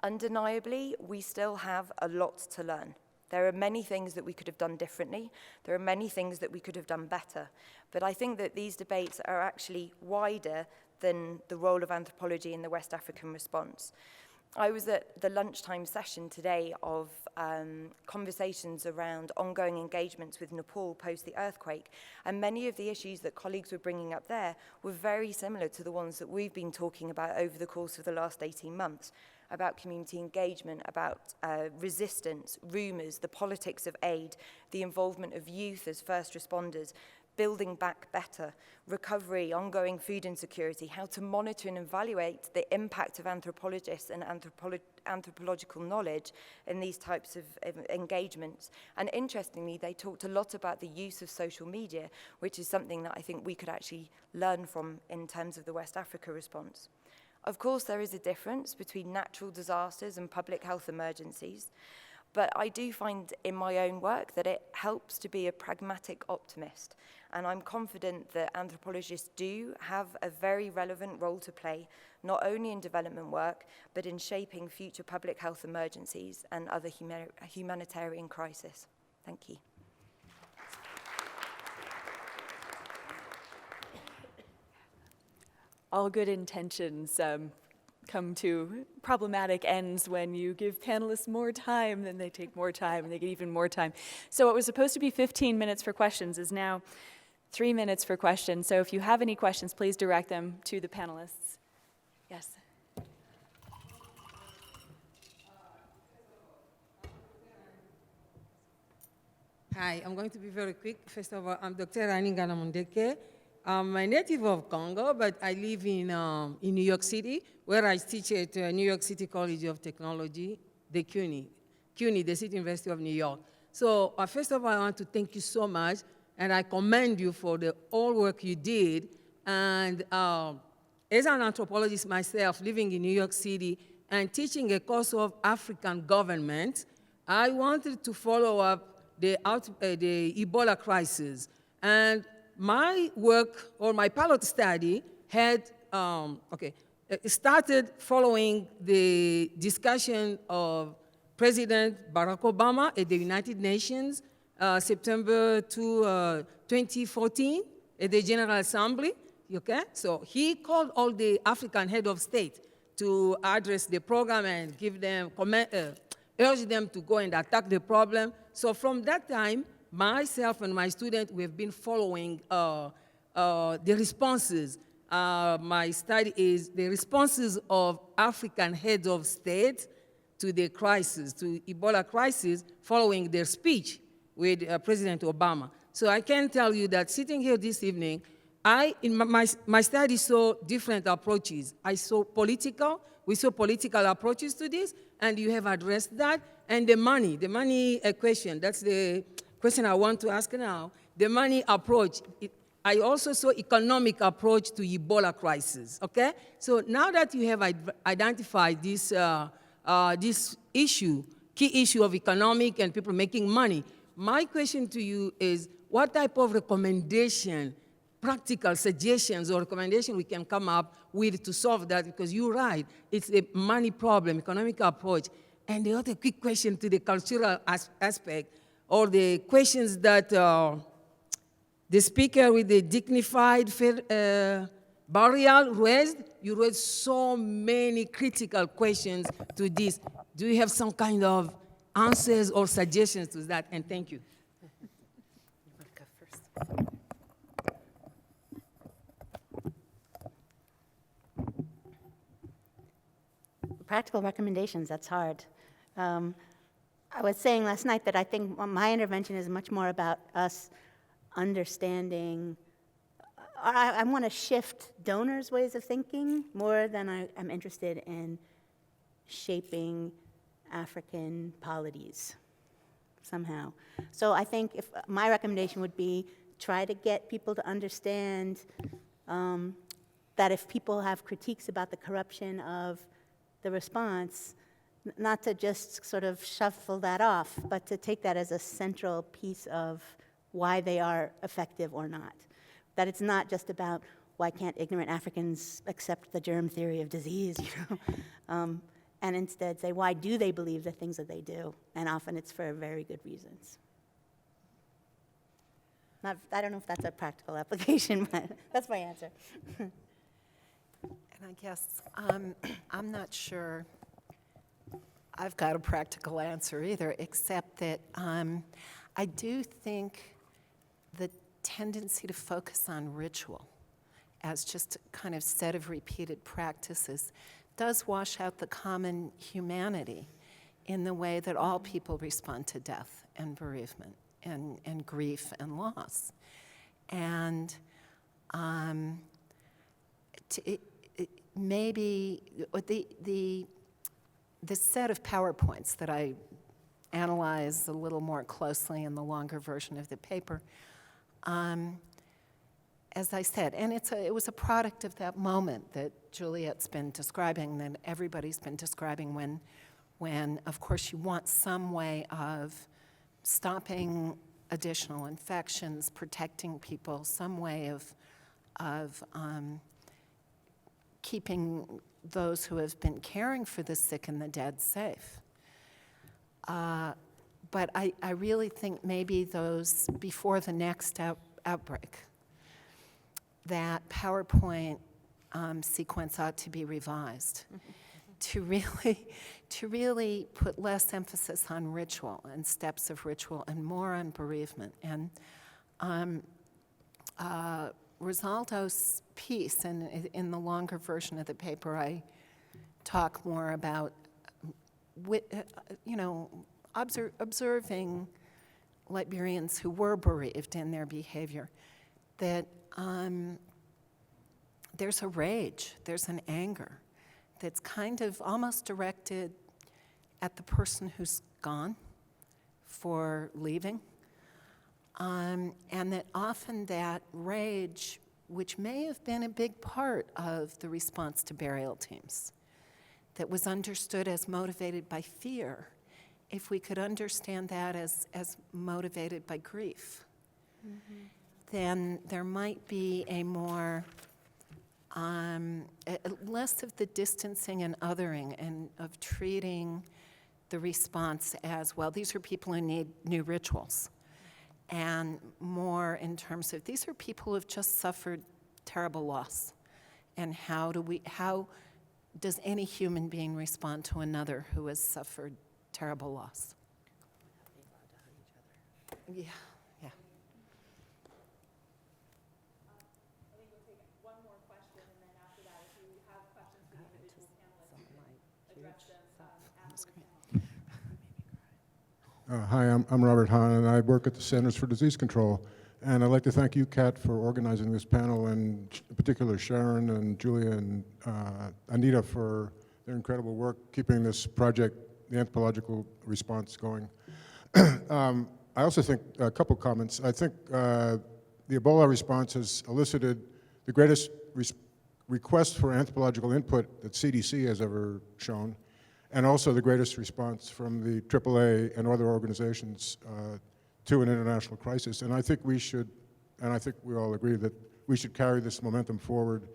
Undeniably, we still have a lot to learn. There are many things that we could have done differently. There are many things that we could have done better. But I think that these debates are actually wider than the role of anthropology in the West African response. I was at the lunchtime session today of conversations around ongoing engagements with Nepal post the earthquake, and many of the issues that colleagues were bringing up there were very similar to the ones that we've been talking about over the course of the last 18 months. About community engagement, about resistance, rumours, the politics of aid, the involvement of youth as first responders, building back better, recovery, ongoing food insecurity, how to monitor and evaluate the impact of anthropologists and anthropological knowledge in these types of engagements. And interestingly, they talked a lot about the use of social media, which is something that I think we could actually learn from in terms of the West Africa response. Of course, there is a difference between natural disasters and public health emergencies, but I do find in my own work that it helps to be a pragmatic optimist, and I'm confident that anthropologists do have a very relevant role to play, not only in development work, but in shaping future public health emergencies and other humanitarian crises. Thank you. All good intentions come to problematic ends when you give panelists more time, then they take more time, and they get even more time. So what was supposed to be 15 minutes for questions is now 3 minutes for questions. So if you have any questions, please direct them to the panelists. Yes. Hi, I'm going to be very quick. First of all, I'm Dr. Rani Galamondeke. I'm a native of Congo, but I live in New York City, where I teach at New York City College of Technology, the CUNY, the City University of New York. So first of all, I want to thank you so much, and I commend you for the all work you did. And as an anthropologist myself, living in New York City and teaching a course of African government, I wanted to follow up the Ebola crisis. And my work, or my pilot study, had, started following the discussion of President Barack Obama at the United Nations, September 2014, at the General Assembly, okay? So he called all the African head of state to address the program and give them, urge them to go and attack the problem. So from that time, myself and my student, we've been following the responses. My study is the responses of African heads of state to the crisis, to Ebola crisis, following their speech with President Obama. So I can tell you that sitting here this evening, in my study saw different approaches. We saw political approaches to this, and you have addressed that. And the money question, that's the question I want to ask now. The money approach, I also saw economic approach to Ebola crisis, okay? So now that you have identified this, this issue, key issue of economic and people making money, my question to you is, what type of recommendation, practical suggestions or recommendation we can come up with to solve that? Because you're right, it's a money problem, economic approach. And the other quick question to the cultural aspect, or the questions that the speaker with the dignified burial raised, you raised so many critical questions to this. Do you have some kind of answers or suggestions to that? And thank you. Practical recommendations, that's hard. I was saying last night that I think my intervention is much more about us understanding, I want to shift donors' ways of thinking more than I'm interested in shaping African polities somehow. So I think if my recommendation would be try to get people to understand that if people have critiques about the corruption of the response, not to just sort of shuffle that off, but to take that as a central piece of why they are effective or not. That it's not just about why can't ignorant Africans accept the germ theory of disease, and instead say why do they believe the things that they do, and often it's for very good reasons. I don't know if that's a practical application, but that's my answer. And I guess I'm not sure I've got a practical answer either, except that I do think the tendency to focus on ritual as just a kind of set of repeated practices does wash out the common humanity in the way that all people respond to death and bereavement and grief and loss. And maybe the set of PowerPoints that I analyze a little more closely in the longer version of the paper, as I said, and it was a product of that moment that Juliet's been describing, that everybody's been describing when of course you want some way of stopping additional infections, protecting people, some way of keeping those who have been caring for the sick and the dead safe. But I really think maybe those, before the next outbreak, that PowerPoint sequence ought to be revised to really put less emphasis on ritual and steps of ritual and more on bereavement. And Rosaldo's piece, and in the longer version of the paper, I talk more about, observing Liberians who were bereaved in their behavior, that there's a rage, there's an anger that's kind of almost directed at the person who's gone for leaving. And that often that rage, which may have been a big part of the response to burial teams, that was understood as motivated by fear, if we could understand that as motivated by grief, then there might be a more, less of the distancing and othering and of treating the response as, well, these are people who need new rituals, and more in terms of these are people who have just suffered terrible loss, and how does any human being respond to another who has suffered terrible loss? Yeah. Hi, I'm Robert Hahn, and I work at the Centers for Disease Control. And I'd like to thank you, Kat, for organizing this panel, and in particular Sharon and Julia and Anita for their incredible work keeping this project, the anthropological response, going. I also think a couple comments. I think the Ebola response has elicited the greatest request for anthropological input that CDC has ever shown, and also the greatest response from the AAA and other organizations to an international crisis. And I think we should, and I think we all agree that we should carry this momentum forward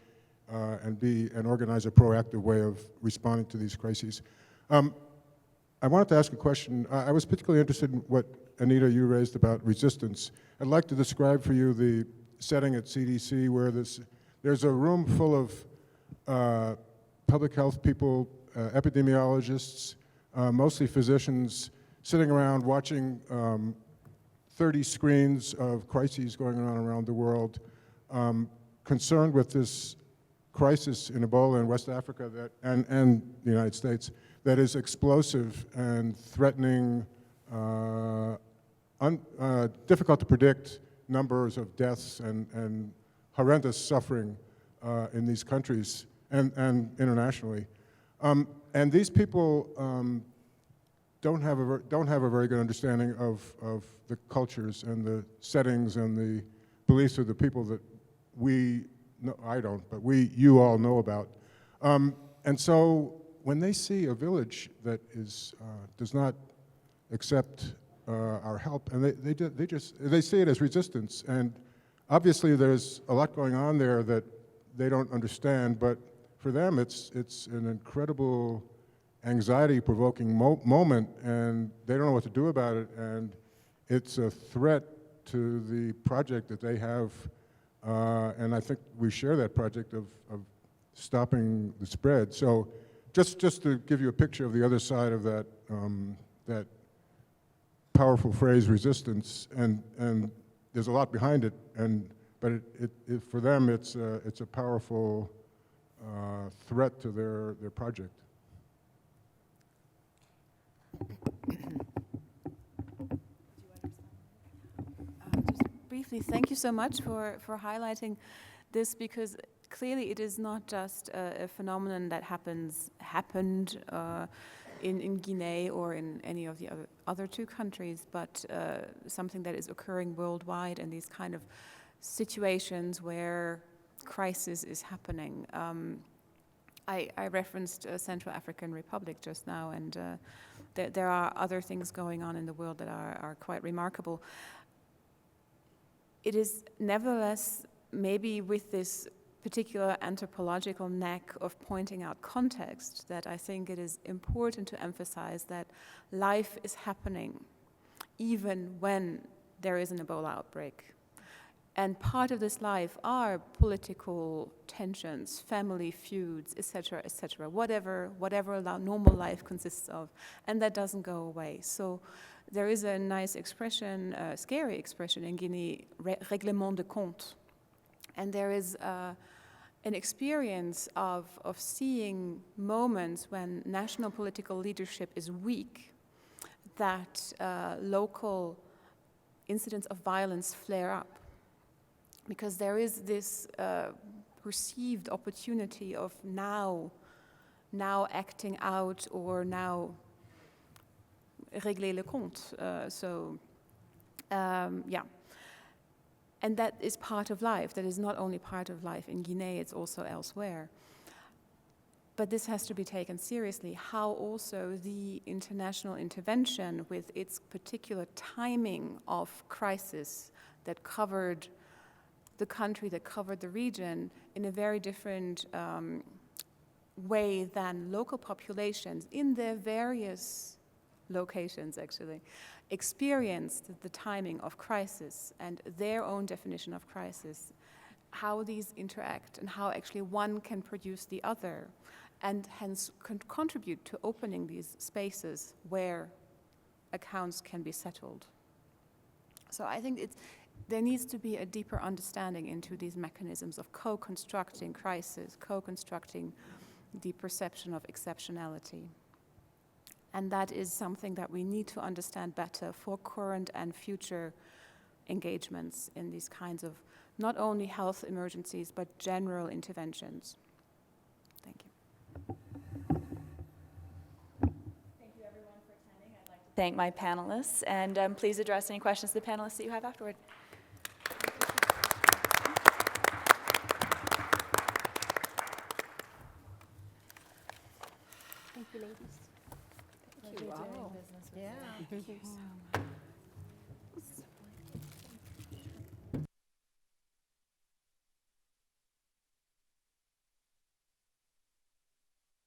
and organize a proactive way of responding to these crises. I wanted to ask a question. I was particularly interested in what, Anita, you raised about resistance. I'd like to describe for you the setting at CDC where there's a room full of public health people, epidemiologists, mostly physicians, sitting around watching 30 screens of crises going on around the world, concerned with this crisis in Ebola in West Africa and the United States that is explosive and threatening, difficult to predict, numbers of deaths and horrendous suffering in these countries and internationally. And these people don't have a very good understanding of the cultures and the settings and the beliefs of the people that I don't, but you all know about. And so when they see a village that does not accept our help, and they see it as resistance, and obviously there's a lot going on there that they don't understand, but for them it's an incredible anxiety-provoking moment, and they don't know what to do about it, and it's a threat to the project that they have, and I think we share that project of stopping the spread. So just to give you a picture of the other side of that, that powerful phrase, resistance, and there's a lot behind it, but for them it's a powerful threat to their project. Just briefly, thank you so much for highlighting this, because clearly it is not just a phenomenon that happened in Guinea or in any of the other two countries, but something that is occurring worldwide in these kind of situations where crisis is happening. I referenced Central African Republic just now, and there are other things going on in the world that are quite remarkable. It is nevertheless, maybe with this particular anthropological knack of pointing out context, that I think it is important to emphasize that life is happening even when there is an Ebola outbreak. And part of this life are political tensions, family feuds, etc., whatever normal life consists of, and that doesn't go away. So there is a nice expression, a scary expression in Guinea, règlement de compte, and there is an experience of seeing moments when national political leadership is weak, that local incidents of violence flare up, because there is this perceived opportunity of now acting out or now régler le compte. Yeah. And that is part of life. That is not only part of life in Guinea, it's also elsewhere. But this has to be taken seriously, how also the international intervention with its particular timing of crisis that covered the country, that covered the region in a very different way than local populations in their various locations actually experienced the timing of crisis and their own definition of crisis, how these interact and how actually one can produce the other, and hence contribute to opening these spaces where accounts can be settled. So I think there needs to be a deeper understanding into these mechanisms of co-constructing crisis, co-constructing the perception of exceptionality. And that is something that we need to understand better for current and future engagements in these kinds of not only health emergencies, but general interventions. Thank you. Thank you everyone for attending. I'd like to thank my panelists, and please address any questions to the panelists that you have afterward. Thank you, ladies. Thank you. Wow. Yeah. Thank you so much.